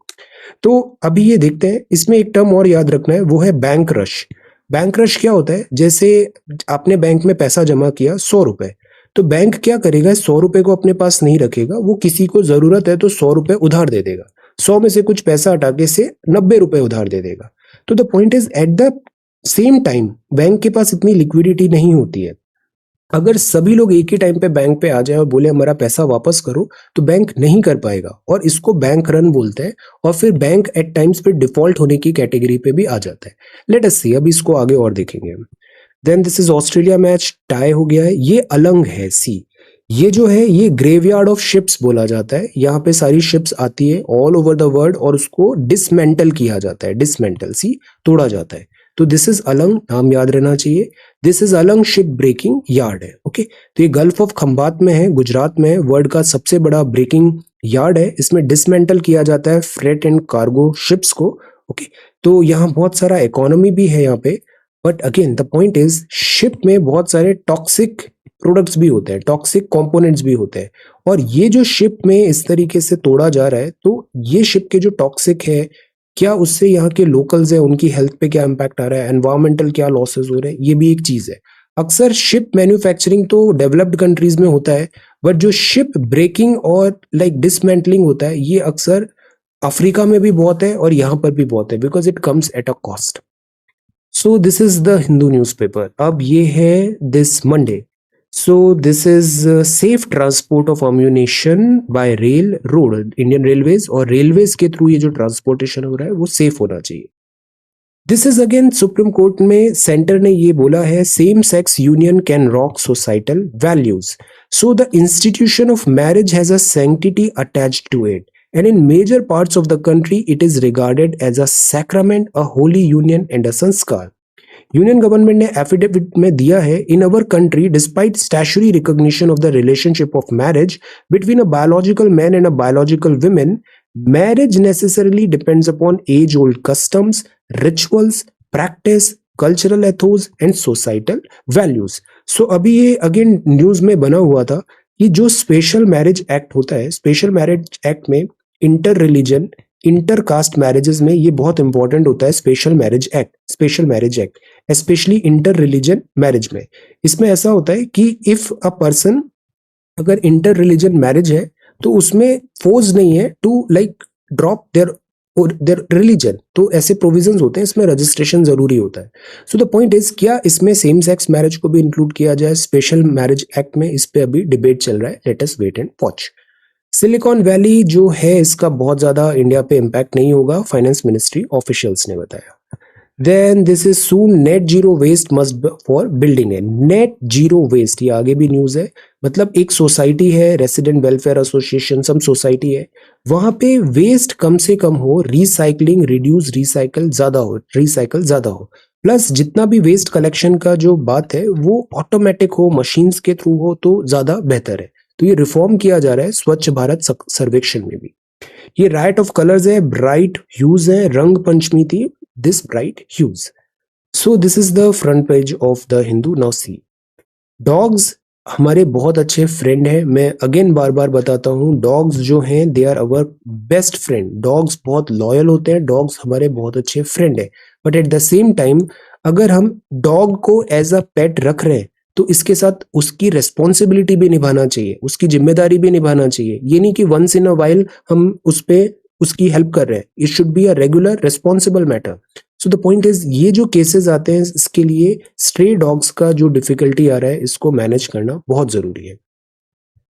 तो अभी ये देखते हैं, इसमें एक टर्म और याद रखना है, वो है बैंक रश। बैंक रश क्या होता है, जैसे आपने बैंक में पैसा जमा किया 100 रुपए, तो बैंक क्या करेगा, 100 रुपए को अपने पास नहीं रखेगा, वो किसी को जरूरत है तो 100 रुपए उधार दे देगा, 100 में से कुछ पैसा हटा के से 90 रुपए उधार दे देगा। तो the point is eight the same time bank के पास इतनी लिक्विडिटी नहीं होती है। अगर सभी लोग एक ही टाइम पे बैंक पे आ जाए और बोले हमारा पैसा वापस करो, तो बैंक नहीं कर पाएगा, और इसको बैंक रन बोलते हैं, और फिर बैंक एट टाइम्स पे डिफॉल्ट होने की कैटेगरी पे भी आ जाता है। लेट अस सी, अब इसको आगे और देखेंगे हम। Then this is Australia match, tie हो गया है, ये अलंग है। सी, ये जो है ये ग्रेवयार्ड ऑफ शिप्स बोला जाता है, यहाँ पे सारी शिप्स आती है ऑल ओवर द वर्ल्ड और उसको डिसमेंटल किया जाता है, डिसमेंटल, सी, तोड़ा जाता है। तो दिस इज अलंग, नाम याद रहना चाहिए, this is Alang ship breaking yard है। ओके, तो ये गल्फ ऑफ खंबात में है, गुजरात में है, वर्ल्ड का सबसे बड़ा ब्रेकिंग यार्ड है। इसमें डिसमेंटल किया जाता है फ्रेट एंड कार्गो शिप्स को। ओके, तो यहाँ बहुत सारा इकोनॉमी भी है यहाँ पे, but again the point is ship में बहुत सारे टॉक्सिक प्रोडक्ट्स भी होते हैं, टॉक्सिक कंपोनेंट्स भी होते हैं, और ये जो शिप में इस तरीके से तोड़ा जा रहा है, तो ये शिप के जो टॉक्सिक है, क्या उससे यहाँ के लोकल्स है उनकी हेल्थ पे क्या इम्पैक्ट आ रहा है, एनवायरमेंटल क्या लॉसेस हो रहे हैं, ये भी एक चीज है। अक्सर शिप मैन्युफैक्चरिंग तो डेवलप्ड कंट्रीज में होता है, बट जो शिप ब्रेकिंग और लाइक डिसमेंटलिंग होता है, ये अक्सर अफ्रीका में भी बहुत है और यहाँ पर भी बहुत है, because it comes at a cost. So this is the Hindu newspaper. अब ये है this Monday. So this is safe transport of ammunition bye rail road, Indian railways, और रेलवेज के थ्रू ये जो ट्रांसपोर्टेशन हो रहा है वो सेफ होना चाहिए। This is again Supreme Court में सेंटर ने ये बोला है, same sex union can rock societal values, so the institution of marriage has a sanctity attached to it, and in major parts of the country it is regarded as a sacrament, a holy union and a sanskar. Union government ने affidavit में दिया है, in our country despite statutory recognition of the relationship of marriage between a biological man and a biological woman, marriage necessarily depends upon age old customs, rituals, practice, cultural ethos and societal values. So अभी ये again news में बना हुआ था कि जो special marriage act होता है, स्पेशल मैरिज एक्ट में inter religion, inter caste marriages में ये बहुत इंपॉर्टेंट होता है, special marriage act, special marriage act, specially inter religion marriage में। इसमें ऐसा होता है कि इफ अ पर्सन, अगर इंटर रिलीजन मैरिज है तो उसमें फोर्स नहीं है to like drop their religion, तो ऐसे प्रोविजंस होते हैं, इसमें रजिस्ट्रेशन जरूरी होता है। सो द पॉइंट इज, क्या इसमें सेम सेक्स मैरिज को भी इंक्लूड किया जाए स्पेशल मैरिज एक्ट में, इस पे अभी डिबेट चल रहा है, let us wait and watch. Silicon Valley जो है इसका बहुत ज्यादा इंडिया पे इम्पैक्ट नहीं होगा, फाइनेंस मिनिस्ट्री ऑफिशियल्स ने बताया। Then this is soon net zero waste must for building है, नेट जीरो वेस्ट, ये आगे भी न्यूज है, मतलब एक सोसाइटी है, resident welfare association, some society है, वहां पे वेस्ट कम से कम हो, रिसाइकलिंग रिड्यूस, रिसाइकल ज्यादा हो, रिसाइकल ज्यादा हो, प्लस जितना भी वेस्ट कलेक्शन का जो बात है वो ऑटोमेटिक हो, मशीन्स के थ्रू हो तो ज्यादा बेहतर है। तो ये रिफॉर्म किया जा रहा है स्वच्छ भारत सर्वेक्षण में भी। ये राइट ऑफ कलर्स है, ब्राइट ह्यूज है, रंग पंचमी थी, this bright huge. So this is the front page of the Hindu. Now see, dogs हमारे बहुत अच्छे फ्रेंड हैं, मैं अगेन बार बार बताता हूँ, डॉग्स जो हैं they are our best friend, dogs बहुत लॉयल होते हैं, डॉग्स हमारे बहुत अच्छे फ्रेंड हैं, but at the same time अगर हम डॉग को एज अ पेट रख रहे हैं तो इसके साथ उसकी रेस्पॉन्सिबिलिटी भी निभाना चाहिए, उसकी जिम्मेदारी भी निभाना चाहिए। ये नहीं कि वंस इन अ वाइल हम उस पे उसकी हेल्प कर रहे हैं, it should be a regular responsible matter. So the point is, ये जो केसेस आते हैं इसके लिए स्ट्रे डॉग्स का जो डिफिकल्टी आ रहा है इसको मैनेज करना बहुत जरूरी है।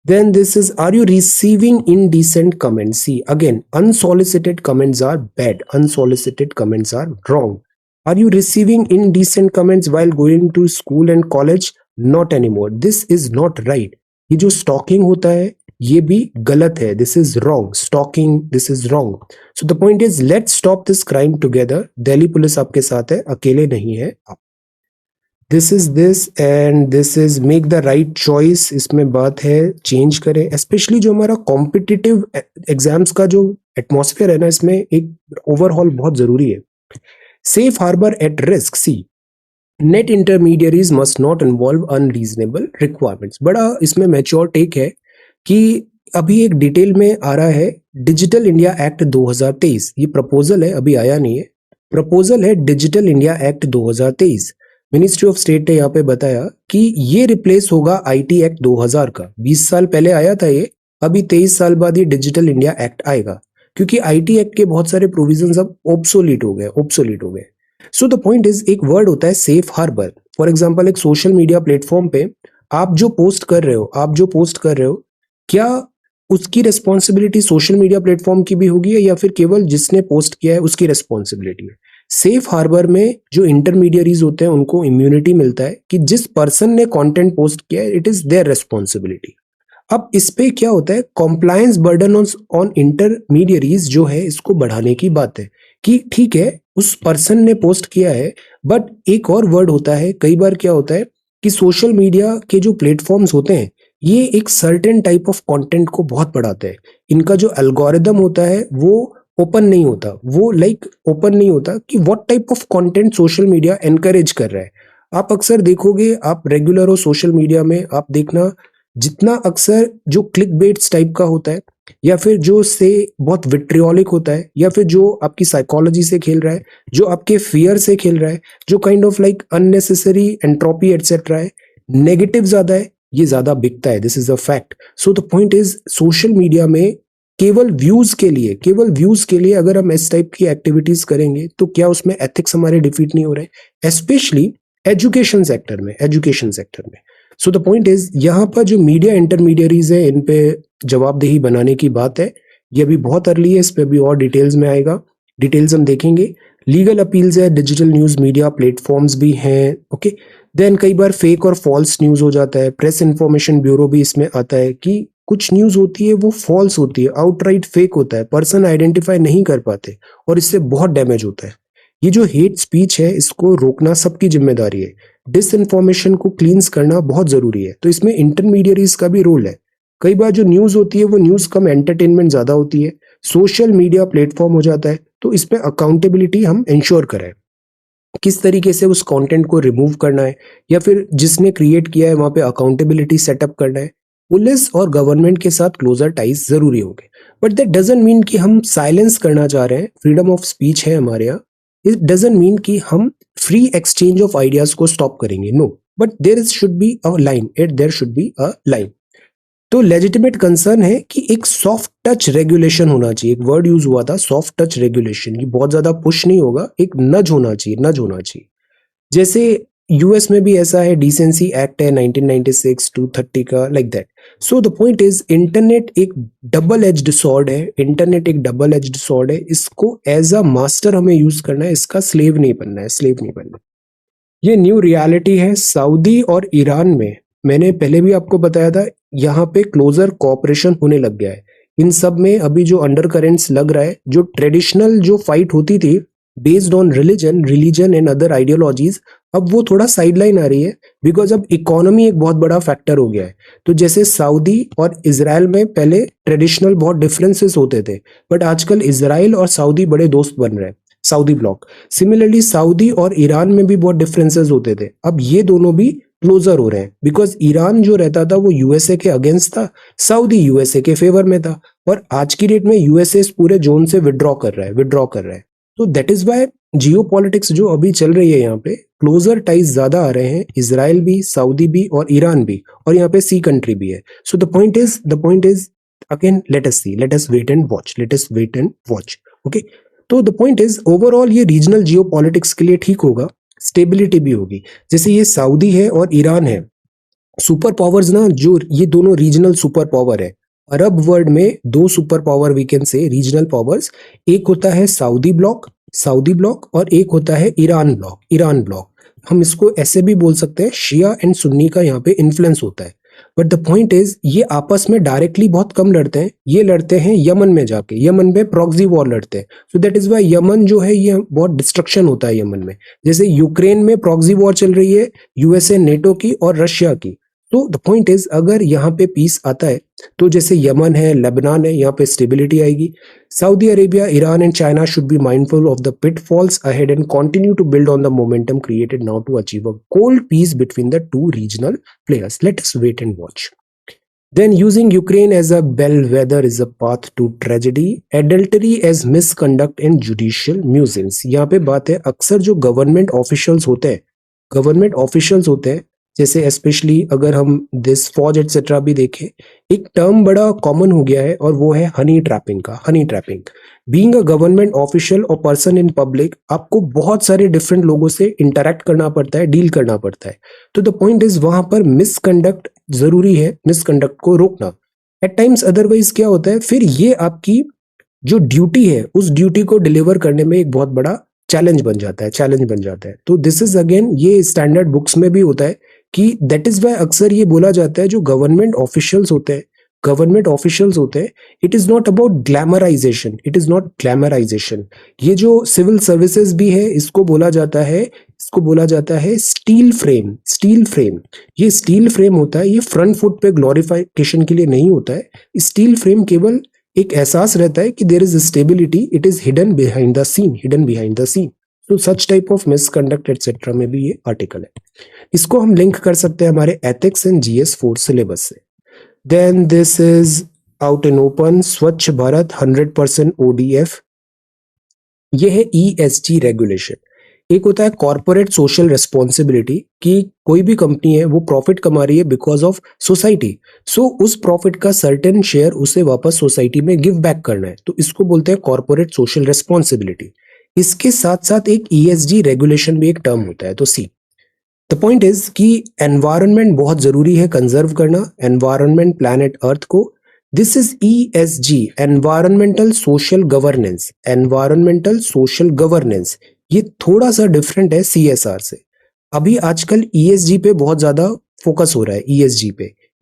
Then this is, are you receiving indecent comments? See, again, unsolicited comments are bad. Unsolicited comments are wrong. Are you receiving indecent comments while going to school and college? Not anymore. This is not right. ये जो stalking होता है ये भी गलत है. This is wrong. Stalking, this is wrong. So the point is, let's stop this crime together. Delhi police आपके साथ है, अकेले नहीं है आप. This is this and this is make the right choice, इसमें बात है चेंज करें। स्पेशली जो हमारा कॉम्पिटिटिव एग्जाम्स का जो एटमॉस्फेयर है ना, इसमें एक ओवरऑल बहुत जरूरी है। Safe harbour at risk, see net intermediaries must not involve unreasonable requirements. बड़ा इसमें मैच्योर टेक है कि अभी एक डिटेल में आ रहा है डिजिटल इंडिया एक्ट 2023, ये प्रपोजल है, अभी आया नहीं है, प्रपोजल है digital India act 2023। Ministry of state ने यहाँ पे बताया कि ये रिप्लेस होगा आईटी एक्ट 2000 का। 20 साल पहले आया था ये, अभी 23 साल बाद ये डिजिटल इंडिया एक्ट आएगा, क्योंकि आईटी एक्ट के बहुत सारे प्रोविजंस अब ऑब्सोलीट हो गए। सो द पॉइंट इज, एक वर्ड होता है सेफ हार्बर। फॉर एग्जाम्पल, एक सोशल मीडिया प्लेटफॉर्म पे आप जो पोस्ट कर रहे हो, क्या उसकी रिस्पॉन्सिबिलिटी सोशल मीडिया प्लेटफॉर्म की भी होगी या फिर केवल जिसने पोस्ट किया है उसकी रिस्पॉन्सिबिलिटी है? सेफ हार्बर में जो इंटरमीडियरीज होते हैं उनको इम्यूनिटी मिलता है कि जिस पर्सन ने कंटेंट पोस्ट किया है, इट इज देयर रिस्पॉन्सिबिलिटी। अब इस पे क्या होता है, कॉम्प्लायंस बर्डन ऑन इंटरमीडियरीज जो है, इसको बढ़ाने की बात है कि ठीक है उस पर्सन ने पोस्ट किया है, बट एक और वर्ड होता है, कई बार क्या होता है कि सोशल मीडिया के जो प्लेटफॉर्म्स होते हैं ये एक सर्टेन टाइप ऑफ कंटेंट को बहुत बढ़ाते हैं। इनका जो एल्गोरिदम होता है वो ओपन नहीं होता, वो ओपन नहीं होता कि what type of content social media encourage कर रहा है। आप अक्सर देखोगे, आप रेगुलर हो सोशल मीडिया में, आप देखना जितना अक्सर जो क्लिक बेट्स टाइप का होता है, या फिर जो से बहुत विट्रियोलिक होता है, या फिर जो आपकी साइकोलॉजी से खेल रहा है, जो आपके फियर से खेल रहा है, जो kind of like unnecessary entropy etcetera है, नेगेटिव ज्यादा है, ये ज्यादा बिकता है। This is a fact. So the point is, social media में केवल व्यूज के लिए अगर हम इस टाइप की एक्टिविटीज करेंगे तो क्या उसमें एथिक्स हमारे डिफीट नहीं हो रहे, स्पेशली एजुकेशन सेक्टर में। सो द पॉइंट इज, यहाँ पर जो मीडिया इंटरमीडियरीज है इन पे जवाबदेही बनाने की बात है। ये अभी बहुत अर्ली है, इस पे अभी और डिटेल्स में आएगा, डिटेल्स हम देखेंगे। लीगल अपील्स है, डिजिटल न्यूज मीडिया प्लेटफॉर्म्स भी हैं, ओके। देन कई बार फेक और फॉल्स न्यूज हो जाता है, प्रेस इंफॉर्मेशन ब्यूरो भी इसमें आता है कि कुछ न्यूज होती है वो फॉल्स होती है, आउटराइट फेक होता है, पर्सन आइडेंटिफाई नहीं कर पाते और इससे बहुत डैमेज होता है। ये जो हेट स्पीच है इसको रोकना सबकी जिम्मेदारी है, डिसइंफॉर्मेशन को क्लींस करना बहुत जरूरी है, तो इसमें इंटरमीडियरीज का भी रोल है। कई बार जो न्यूज होती है वो न्यूज कम, एंटरटेनमेंट ज्यादा होती है, सोशल मीडिया प्लेटफॉर्म हो जाता है, तो इसमें अकाउंटेबिलिटी हम इंश्योर करें, किस तरीके से उस कंटेंट को रिमूव करना है, या फिर जिसने क्रिएट किया है वहां पे अकाउंटेबिलिटी सेटअप करना है। पुलिस और गवर्नमेंट के साथ क्लोजर टाइज जरूरी होंगे, बट दैट डजंट मीन कि हम साइलेंस करना चाह रहे हैं। फ्रीडम ऑफ स्पीच है हमारे यहाँ, इट डजंट मीन कि हम फ्री एक्सचेंज ऑफ आइडियाज को स्टॉप करेंगे, no, but there should be a line, there should be a line. तो लेजिटिमेट कंसर्न है कि एक सॉफ्ट टच रेगुलेशन होना चाहिए, एक वर्ड यूज हुआ था सॉफ्ट टच रेगुलेशन, ये बहुत ज्यादा पुश नहीं होगा, एक नज होना चाहिए। जैसे यूएस में भी ऐसा है, डिसेंसी एक्ट है 1996 230 का, like that. So the point is, internet एक डबल एज्ड सॉर्ड है, इसको एज अ मास्टर हमें यूज करना है, इसका स्लेव नहीं बनना है। ये न्यू रियलिटी है सऊदी और ईरान में। मैंने पहले भी आपको बताया था, यहाँ पे क्लोजर कोऑपरेशन होने लग गया है। इन सब में अभी जो अंडर करेंट्स लग रहा है, जो ट्रेडिशनल जो फाइट होती थी based on religion and other ideologies, अब वो थोड़ा साइडलाइन आ रही है, बिकॉज अब इकोनॉमी एक बहुत बड़ा फैक्टर हो गया है। तो जैसे सऊदी और इजराइल में पहले ट्रेडिशनल बहुत डिफरेंसेस होते थे, बट आजकल इजराइल और सऊदी बड़े दोस्त बन रहे हैं, सऊदी ब्लॉक। सिमिलरली सऊदी और ईरान में भी बहुत डिफरेंसेस होते थे, अब ये दोनों भी क्लोजर हो रहे हैं, बिकॉज ईरान जो रहता था वो यूएसए के अगेंस्ट था, सऊदी यूएसए के फेवर में था, और आज की डेट में यूएसए इस पूरे जोन से विड्रॉ कर रहा है। तो that is why geo politics जो अभी चल रही है, यहाँ पे क्लोजर टाइज ज्यादा आ रहे हैं, इजराइल भी, सऊदी भी और ईरान भी, और यहाँ पे सी कंट्री भी है। So the point is again, let us wait and watch, okay. तो द पॉइंट इज, ओवरऑल ये रीजनल जियो पॉलिटिक्स के लिए ठीक होगा, स्टेबिलिटी भी होगी। जैसे ये सऊदी है और ईरान है, सुपर पावर्स ना, जो ये दोनों रीजनल सुपर पावर है। अरब वर्ल्ड में दो super power we can say regional powers, एक होता है सऊदी ब्लॉक और एक होता है ईरान ब्लॉक। हम इसको ऐसे भी बोल सकते हैं, शिया एंड सुन्नी का यहाँ पे इन्फ्लुएंस होता है। बट द पॉइंट इज ये आपस में डायरेक्टली बहुत कम लड़ते हैं, ये लड़ते हैं यमन में जाके, यमन में प्रॉक्सी वॉर लड़ते हैं। So that is why Yemen जो है ये बहुत डिस्ट्रक्शन होता है यमन में। जैसे यूक्रेन में प्रॉक्सी वॉर चल रही है यूएसए नेटो की और रशिया की। तो द पॉइंट इज अगर यहाँ पे पीस आता है तो जैसे यमन है, लेबनान है, यहाँ पे स्टेबिलिटी आएगी। Saudi Arabia, Iran, and China should be mindful of the pitfalls ahead and continue to build on the momentum created now to achieve a cold peace between the two regional players. Let us wait and watch. Then, using Ukraine as a bellwether is a path to tragedy. Adultery as misconduct and judicial nuisance. यहाँ पे बात है अक्सर जो government officials होते हैं जैसे specially अगर हम दिस फौज एटसेट्रा भी देखें, एक टर्म बड़ा कॉमन हो गया है और वो है हनी ट्रैपिंग का। Honey trapping, being a government official और पर्सन इन पब्लिक, आपको बहुत सारे डिफरेंट लोगों से इंटरेक्ट करना पड़ता है, डील करना पड़ता है। तो द पॉइंट इज वहां पर मिसकंडक्ट जरूरी है, मिसकंडक्ट को रोकना एट टाइम्स। अदरवाइज क्या होता है, फिर ये आपकी जो ड्यूटी है उस ड्यूटी को डिलीवर करने में एक बहुत बड़ा चैलेंज बन जाता है। तो दिस इज अगेन ये स्टैंडर्ड बुक्स में भी होता है कि दैट इज वाई अक्सर ये बोला जाता है जो गवर्नमेंट ऑफिशियल्स होते हैं, it is not about glamorisation, ये जो सिविल सर्विसेज भी है इसको बोला जाता है स्टील फ्रेम। ये स्टील फ्रेम होता है, ये फ्रंट फुट पे ग्लोरिफिकेशन के लिए नहीं होता है। स्टील फ्रेम केवल एक एहसास रहता है कि there is stability, it is hidden behind the scene. तो such type of misconduct etcetera में भी ये आर्टिकल है। इसको हम लिंक कर सकते हैं हमारे एथिक्स एंड GS4 सिलेबस से। Then this is out in open, Swachh Bharat 100% ODF। ये है ESG रेगुलेशन। एक होता है कॉर्पोरेट सोशल रिस्पॉन्सिबिलिटी, कि कोई भी कंपनी है वो प्रॉफिट कमा रही है बिकॉज ऑफ सोसाइटी, सो उस प्रॉफिट का सर्टेन शेयर उसे वापस सोसाइटी में गिव बैक करना है, तो इसको बोलते हैं कॉर्पोरेट सोशल रिस्पॉन्सिबिलिटी। इसके साथ साथ एक ESG रेगुलेशन भी एक टर्म होता है। तो सी द पॉइंट इज कि एनवायरनमेंट बहुत जरूरी है कंजर्व करना, एनवायरनमेंट प्लैनेट अर्थ को। This is ESG, environmental social governance. ये थोड़ा सा डिफरेंट है CSR से। अभी आजकल ESG पे बहुत ज्यादा फोकस हो रहा है,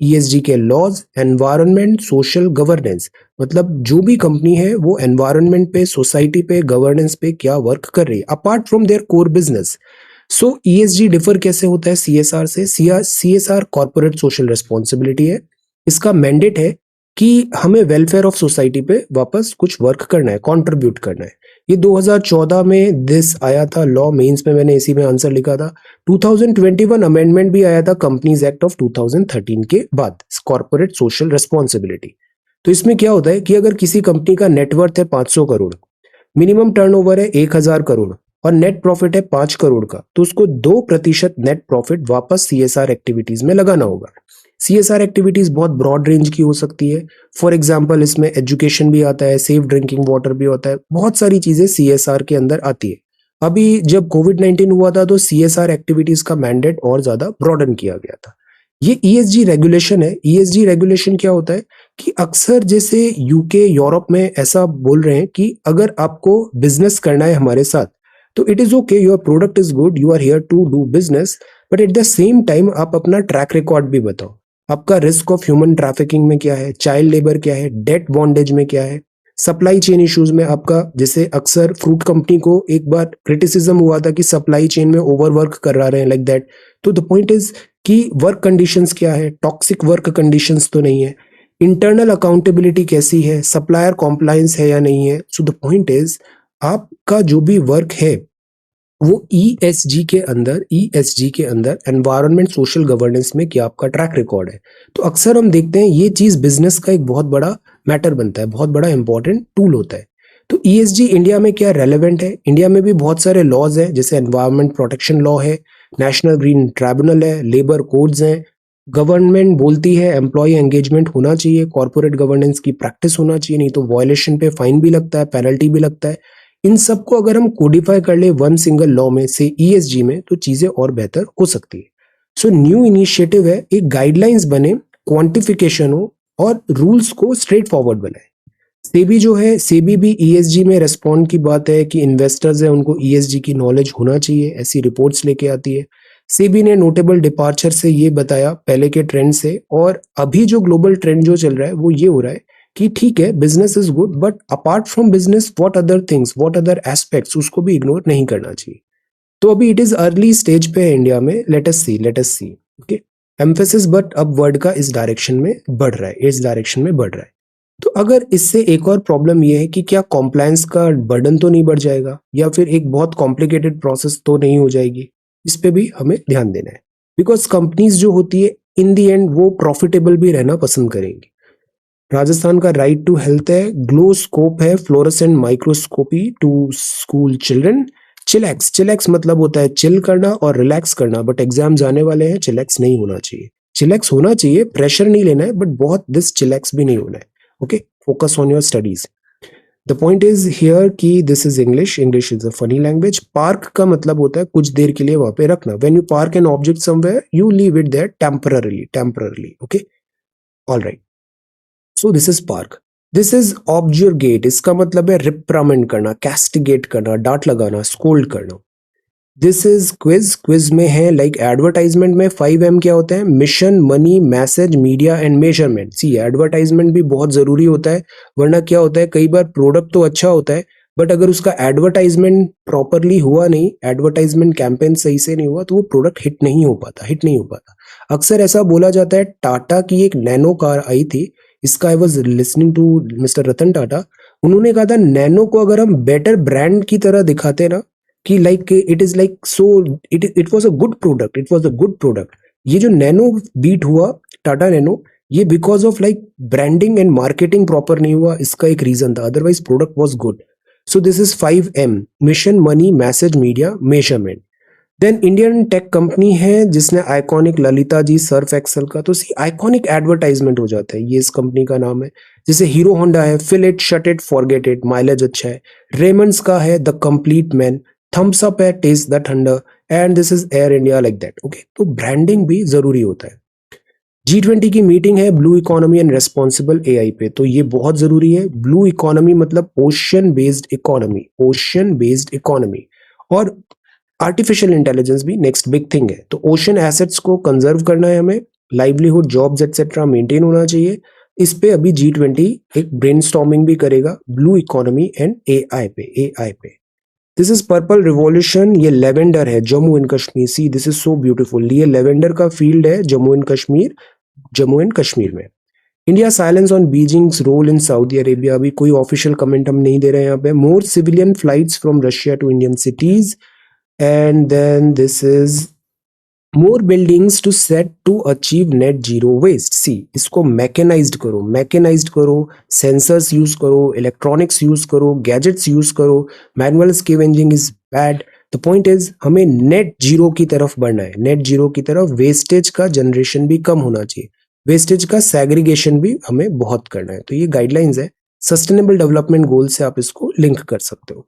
ESG के लॉज, एनवायरनमेंट, सोशल गवर्नेंस, मतलब जो भी कंपनी है वो एनवायरनमेंट पे, सोसाइटी पे, गवर्नेंस पे क्या वर्क कर रही है apart from there core business. So ESG differ कैसे होता है CSR से? CSR कॉर्पोरेट सोशल रिस्पॉन्सिबिलिटी है, इसका मैंडेट है कि हमें वेलफेयर ऑफ सोसाइटी पे वापस कुछ वर्क करना है, कंट्रीब्यूट करना है। ये 2014 में दिस आया था लॉ, मेंस में मैंने इसी में आंसर लिखा था। 2021 अमेंडमेंट भी आया था कंपनीज एक्ट ऑफ 2013 के बाद, कॉर्पोरेट सोशल रिस्पॉन्सिबिलिटी। तो इसमें क्या होता है कि अगर किसी कंपनी का नेटवर्थ है 500 करोड़, मिनिमम टर्नओवर है 1000 करोड़ और नेट प्रॉफिट है 5 करोड़ का, तो उसको 2% नेट प्रॉफिट वापस CSR एक्टिविटीज में लगाना होगा। CSR एक्टिविटीज बहुत ब्रॉड रेंज की हो सकती है। फॉर एग्जाम्पल इसमें एजुकेशन भी आता है, सेफ ड्रिंकिंग वाटर भी होता है, बहुत सारी चीजें CSR के अंदर आती है। अभी जब कोविड-19 हुआ था तो CSR एक्टिविटीज का मैंडेट और ज्यादा ब्रॉडन किया गया था। ये ESG रेगुलेशन है। ESG रेगुलेशन क्या होता है कि अक्सर जैसे UK, यूरोप में ऐसा बोल रहे हैं कि अगर आपको बिजनेस करना है हमारे साथ तो it is okay, your product is good, you are here to do business, but at the same time आप अपना ट्रैक रिकॉर्ड भी बताओ। आपका रिस्क ऑफ ह्यूमन ट्रैफिकिंग में क्या है, चाइल्ड लेबर क्या है, डेट बॉन्डेज में क्या है, सप्लाई चेन इश्यूज में आपका, जैसे अक्सर फ्रूट कंपनी को एक बार क्रिटिसिज्म हुआ था कि सप्लाई चेन में ओवरवर्क करा रहे हैं लाइक दैट। तो द पॉइंट इज कि वर्क कंडीशंस क्या है, टॉक्सिक वर्क कंडीशंस तो नहीं है, इंटरनल अकाउंटेबिलिटी कैसी है, सप्लायर कॉम्प्लायंस है या नहीं है। सो द पॉइंट इज आपका जो भी वर्क है वो ESG के अंदर एनवायरनमेंट सोशल गवर्नेंस में क्या आपका ट्रैक रिकॉर्ड है। तो अक्सर हम देखते हैं ये चीज बिजनेस का एक बहुत बड़ा मैटर बनता है, बहुत बड़ा इंपॉर्टेंट टूल होता है। तो ESG इंडिया में क्या रेलेवेंट है? इंडिया में भी बहुत सारे लॉज हैं, जैसे एनवायरनमेंट प्रोटेक्शन लॉ है, नेशनल ग्रीन ट्राइब्यूनल है, लेबर कोड्स हैं। गवर्नमेंट बोलती है एम्प्लॉय एंगेजमेंट होना चाहिए, कॉर्पोरेट गवर्नेंस की प्रैक्टिस होना चाहिए, नहीं तो वायलेशन पे फाइन भी लगता है, पेनल्टी भी लगता है। इन सबको अगर हम कोडिफाई कर ले वन सिंगल लॉ में से ESG में, तो चीजें और बेहतर हो सकती है। सो न्यू इनिशिएटिव है, एक गाइडलाइंस बने, क्वांटिफिकेशन हो और रूल्स को स्ट्रेट फॉरवर्ड बनाए। सेबी जो है, सेबी भी ESG में रेस्पॉन्ड की बात है कि इन्वेस्टर्स है उनको ESG की नॉलेज होना चाहिए, ऐसी रिपोर्ट्स लेके आती है। सेबी ने नोटेबल डिपार्चर से ये बताया पहले के ट्रेंड से, और अभी जो ग्लोबल ट्रेंड जो चल रहा है वो ये हो रहा है कि ठीक है business is good, but apart from business what other things, what other aspects, उसको भी इग्नोर नहीं करना चाहिए। तो अभी इट इज अर्ली स्टेज पे है इंडिया में, let us see. Okay, emphasis but अब वर्ड का इस डायरेक्शन में बढ़ रहा है, इस डायरेक्शन में बढ़ रहा है। तो अगर इससे एक और प्रॉब्लम ये है कि क्या कॉम्प्लायंस का बर्डन तो नहीं बढ़ जाएगा, या फिर एक बहुत कॉम्प्लिकेटेड प्रोसेस तो नहीं हो जाएगी, इस पे भी हमें ध्यान देना है। बिकॉज कंपनीज जो होती है इन दी एंड वो प्रॉफिटेबल भी रहना पसंद करेंगी। राजस्थान का राइट टू हेल्थ है, ग्लो स्कोप है, fluorescent microscopy to school children, chillax, chillax मतलब होता है चिल करना और रिलैक्स करना, बट एग्जाम जाने वाले हैं, चिलैक्स नहीं होना चाहिए। चिलैक्स होना चाहिए, प्रेशर नहीं लेना है, बट बहुत दिस चिलैक्स भी नहीं होना है। Okay, focus on your studies. The point is here कि this is English, English is a funny language. Park का मतलब होता है कुछ देर के लिए वहां पे रखना। When you park an object somewhere you leave it there temporarily, temporarily. Okay, all right. So this is park. This is objurgate, इसका मतलब है रिप्रामेंड करना, कैस्टिगेट करना, डांट लगाना, स्कोल्ड करना। दिस इज क्विज, क्विज में है लाइक एडवर्टाइजमेंट में 5M क्या होता है, mission, money, message, media and measurement. See advertisement भी बहुत जरूरी होता है, वरना क्या होता है कई बार प्रोडक्ट तो अच्छा होता है, बट अगर उसका एडवर्टाइजमेंट प्रॉपरली हुआ नहीं, एडवर्टाइजमेंट कैंपेन सही से नहीं हुआ, तो वो प्रोडक्ट हिट नहीं हो पाता, हिट नहीं हो पाता। अक्सर ऐसा बोला जाता है, टाटा की एक नैनो कार आई थी, इसका I was listening to mister Ratan Tata, उन्होंने कहा था नैनो को अगर हम बेटर ब्रांड की तरह दिखाते ना, कि like it is like so, it was a good product, it was a good product. ये जो नैनो बीट हुआ, टाटा नैनो, ये because of like branding and marketing proper नहीं हुआ, इसका एक रीजन था, otherwise product was good. So this is 5M, mission, money, message, media, measurement. Then Indian tech company है जिसने iconic Lalita ji Surf Excel का, तो सी आइकॉनिक एडवर्टाइजमेंट हो जाता है, ये इस कंपनी का नाम है। जैसे हीरो होंडा है, fill it, shut it, forget it, mileage अच्छा है। रेमंड्स का है the complete man, Thums Up है taste the thunder, and this is Air India, like that. Okay, तो ब्रांडिंग भी जरूरी होता है। G20 की मीटिंग है blue economy and responsible AI पे, तो ये बहुत जरूरी है। ब्लू इकोनॉमी मतलब ocean based economy, ocean based economy, और आर्टिफिशियल इंटेलिजेंस भी नेक्स्ट बिग थिंग है। तो ओशन एसेट्स को कंजर्व करना है हमें, लाइवलीहुड, जॉब्स एक्सेट्रा मेंटेन होना चाहिए। इस पे अभी G20 एक ब्रेनस्टॉर्मिंग भी करेगा ब्लू इकोनॉमी एंड AI पे, AI पे। दिस इज पर्पल रिवॉल्यूशन, ये लेवेंडर है Jammu and Kashmir. See this is so beautiful, ये लेवेंडर का फील्ड है जम्मू एंड कश्मीर, जम्मू एंड कश्मीर में। India silence on Beijing's role in Saudi Arabia, अभी कोई ऑफिशियल कमेंट हम नहीं दे रहे हैं यहाँ पे। More civilian flights from Russia to Indian cities, and then this is more buildings to set to achieve net zero waste. See इसको mechanised करो, मैकेनाइज्ड करो, सेंसर्स यूज करो, इलेक्ट्रॉनिक्स यूज करो, गैजेट्स यूज करो, manual scavenging is bad. The point is हमें net zero की तरफ बढ़ना है, नेट जीरो की तरफ। वेस्टेज का जनरेशन भी कम होना चाहिए, वेस्टेज का सेग्रीगेशन भी हमें बहुत करना है। तो ये गाइडलाइंस है, सस्टेनेबल डेवलपमेंट गोल से आप इसको लिंक कर सकते हो।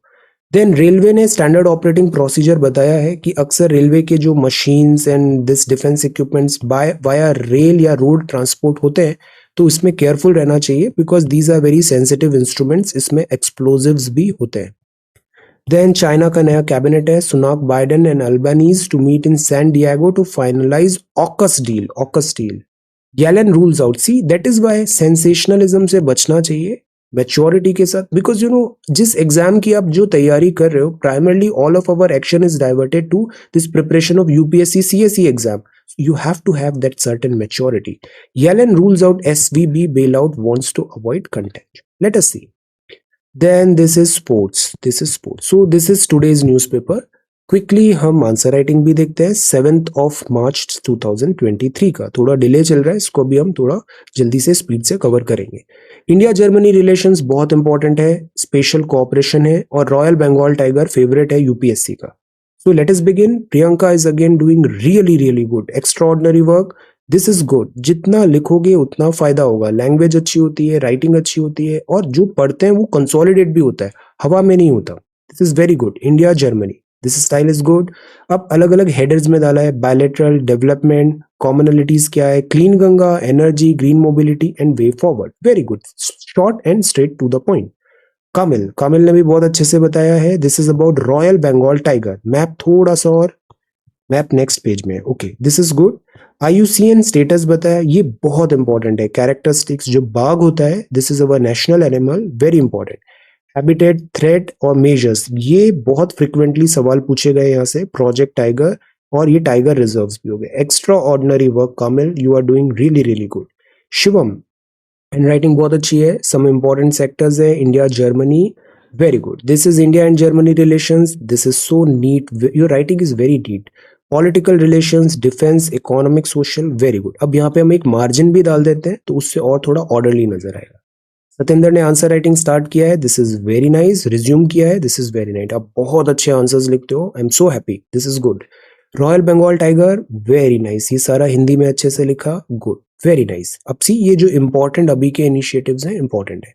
देन रेलवे ने स्टैंडर्ड ऑपरेटिंग प्रोसीजर बताया है कि अक्सर रेलवे के जो machines and this defence equipments by via rail या रोड ट्रांसपोर्ट होते हैं, तो इसमें केयरफुल रहना चाहिए, because these are very sensitive instruments, इसमें एक्सप्लोजिव्स भी होते हैं। देन चाइना का नया कैबिनेट है, Sunak, Biden and Albanese to meet in San Diego to finalise AUKUS deal, AUKUS deal. Gallon rules out. C that is why sensationalism से बचना चाहिए मैच्योरिटी के साथ, बिकॉज यू नो जिस एग्जाम की आप जो तैयारी कर रहे हो, primarily all of our action is diverted to this preparation of UPSC CSE exam. You have to have that certain maturity. Yellen rules out SVB bailout, wants to avoid contagion. Let us see. Then this is sports. This is sports. So this is today's newspaper. Quickly हम answer writing भी देखते हैं 7 मार्च 2023 का, थोड़ा delay चल रहा है, इसको भी हम थोड़ा जल्दी से स्पीड से कवर करेंगे। इंडिया जर्मनी रिलेशंस बहुत इंपॉर्टेंट है, स्पेशल कोऑपरेशन है, और रॉयल बंगाल टाइगर फेवरेट है यूपीएससी का। So let us begin. Priyanka is again doing really really good, extraordinary work, this is good. जितना लिखोगे उतना फायदा होगा, लैंग्वेज अच्छी होती है, राइटिंग अच्छी होती है, और जो पढ़ते हैं वो कंसोलिडेट भी होता है, हवा में नहीं होता। This is very good, India Germany, this style is good. अब अलग अलग हेडर्स में डाला है, बायलैटरल, डेवलपमेंट, कॉमनलिटीज क्या है, clean Ganga, energy, green mobility and way forward. Very good, short and straight to the point. Kamil, Kamil ने भी बहुत अच्छे से बताया है, this is about royal Bengal tiger. Map थोड़ा सा और मैप नेक्स्ट पेज में, okay this is good. IUCN status बताया, ये बहुत इंपॉर्टेंट है। कैरेक्टरिस्टिक्स, जो बाघ होता है, this is our national animal, very important. Habitat, threat और मेजर्स, ये बहुत फ्रिक्वेंटली सवाल पूछे गए यहाँ से। प्रोजेक्ट टाइगर, और ये टाइगर रिजर्व्स भी हो गए। Extraordinary work Kamil, you are doing really really good. Shivam, handwriting बहुत अच्छी है। सम इंपॉर्टेंट सेक्टर्स है, India Germany, very good. This is India and Germany relations, this is so neat, your writing is very neat. Political relations, defence, economic, social, very good. अब यहाँ पे हम एक margin भी डाल देते हैं तो उससे और थोड़ा ऑर्डरली नजर आएगा। सत्येंद्र ने आंसर राइटिंग स्टार्ट किया है, this is very nice. Resume किया है, दिस इज वेरी नाइस। आप बहुत अच्छे आंसर्स लिखते हो, I am so happy, this is good. Royal Bengal tiger, very nice. ये सारा हिंदी में अच्छे से लिखा, गुड, वेरी नाइस। अब सी, ये जो इंपॉर्टेंट अभी के इनिशिएटिव्स हैं, इंपॉर्टेंट है।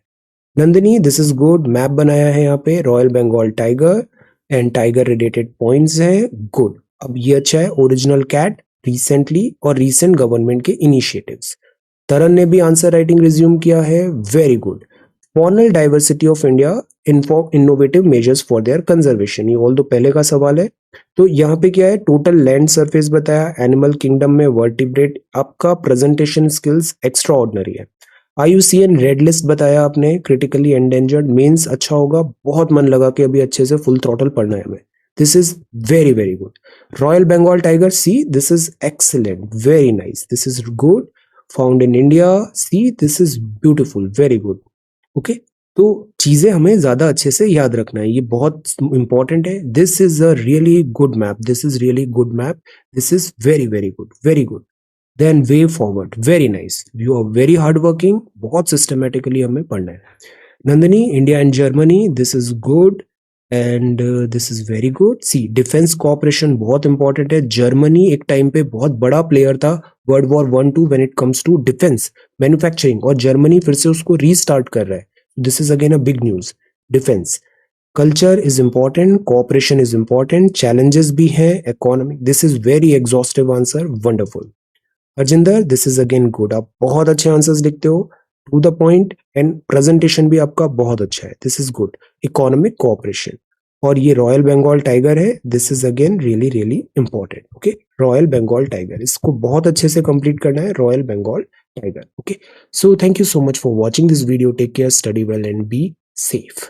Nandini, this is good. Map बनाया है यहाँ पे, royal Bengal tiger and tiger related points हैं, गुड। अब ये अच्छा है। ओरिजिनल कैट, रिसेंटली और रिसेंट गवर्नमेंट के इनिशिएटिव्स। तरन ने भी आंसर राइटिंग रिज्यूम किया है, very good. Faunal diversity of India, innovative measures for their conservation, ये ऑल दो पहले का सवाल है। तो यहाँ पे क्या है, टोटल लैंड सरफेस बताया, एनिमल किंगडम में वर्टिब्रेट, आपका प्रेजेंटेशन स्किल्स एक्स्ट्रा ऑर्डिनरी है। IUCN रेड लिस्ट बताया आपने, क्रिटिकली एंडेंजर्ड, मेंस अच्छा होगा, बहुत मन लगा कि अभी अच्छे से फुल थ्रॉटल पढ़ना है हमें, this is very very good. Royal Bengal tiger, see this is excellent, very nice, this is good. Found in India, see this is beautiful, very good, okay. तो चीजें हमें ज्यादा अच्छे से याद रखना है, ये बहुत इंपॉर्टेंट है। This is a really good map, this is really good map, this is very very good, very good. Then way forward, very nice, you are very hard working, बहुत सिस्टमेटिकली हमें पढ़ना है। Nandini, India and Germany, this is good and this is very good. See, defence cooperation बहुत important है। Germany एक time पे बहुत बड़ा प्लेयर था world war 1-2 when it comes to defence manufacturing, और जर्मनी फिर से उसको रीस्टार्ट कर रहा है, this is again a big news. Defence, culture is important, cooperation is important, challenges भी हैं, economic, this is very exhaustive answer, wonderful. Harjinder, this is again good, आप बहुत अच्छे आंसर्स लिखते हो, to the point, and presentation भी आपका बहुत अच्छा है, this is good. Economic cooperation, और ये रॉयल बंगाल टाइगर है, this is again really really important, okay. Royal Bengal tiger, इसको बहुत अच्छे से कंप्लीट करना है, royal Bengal tiger, okay. So thank you so much for watching this video, take care, study well and be safe.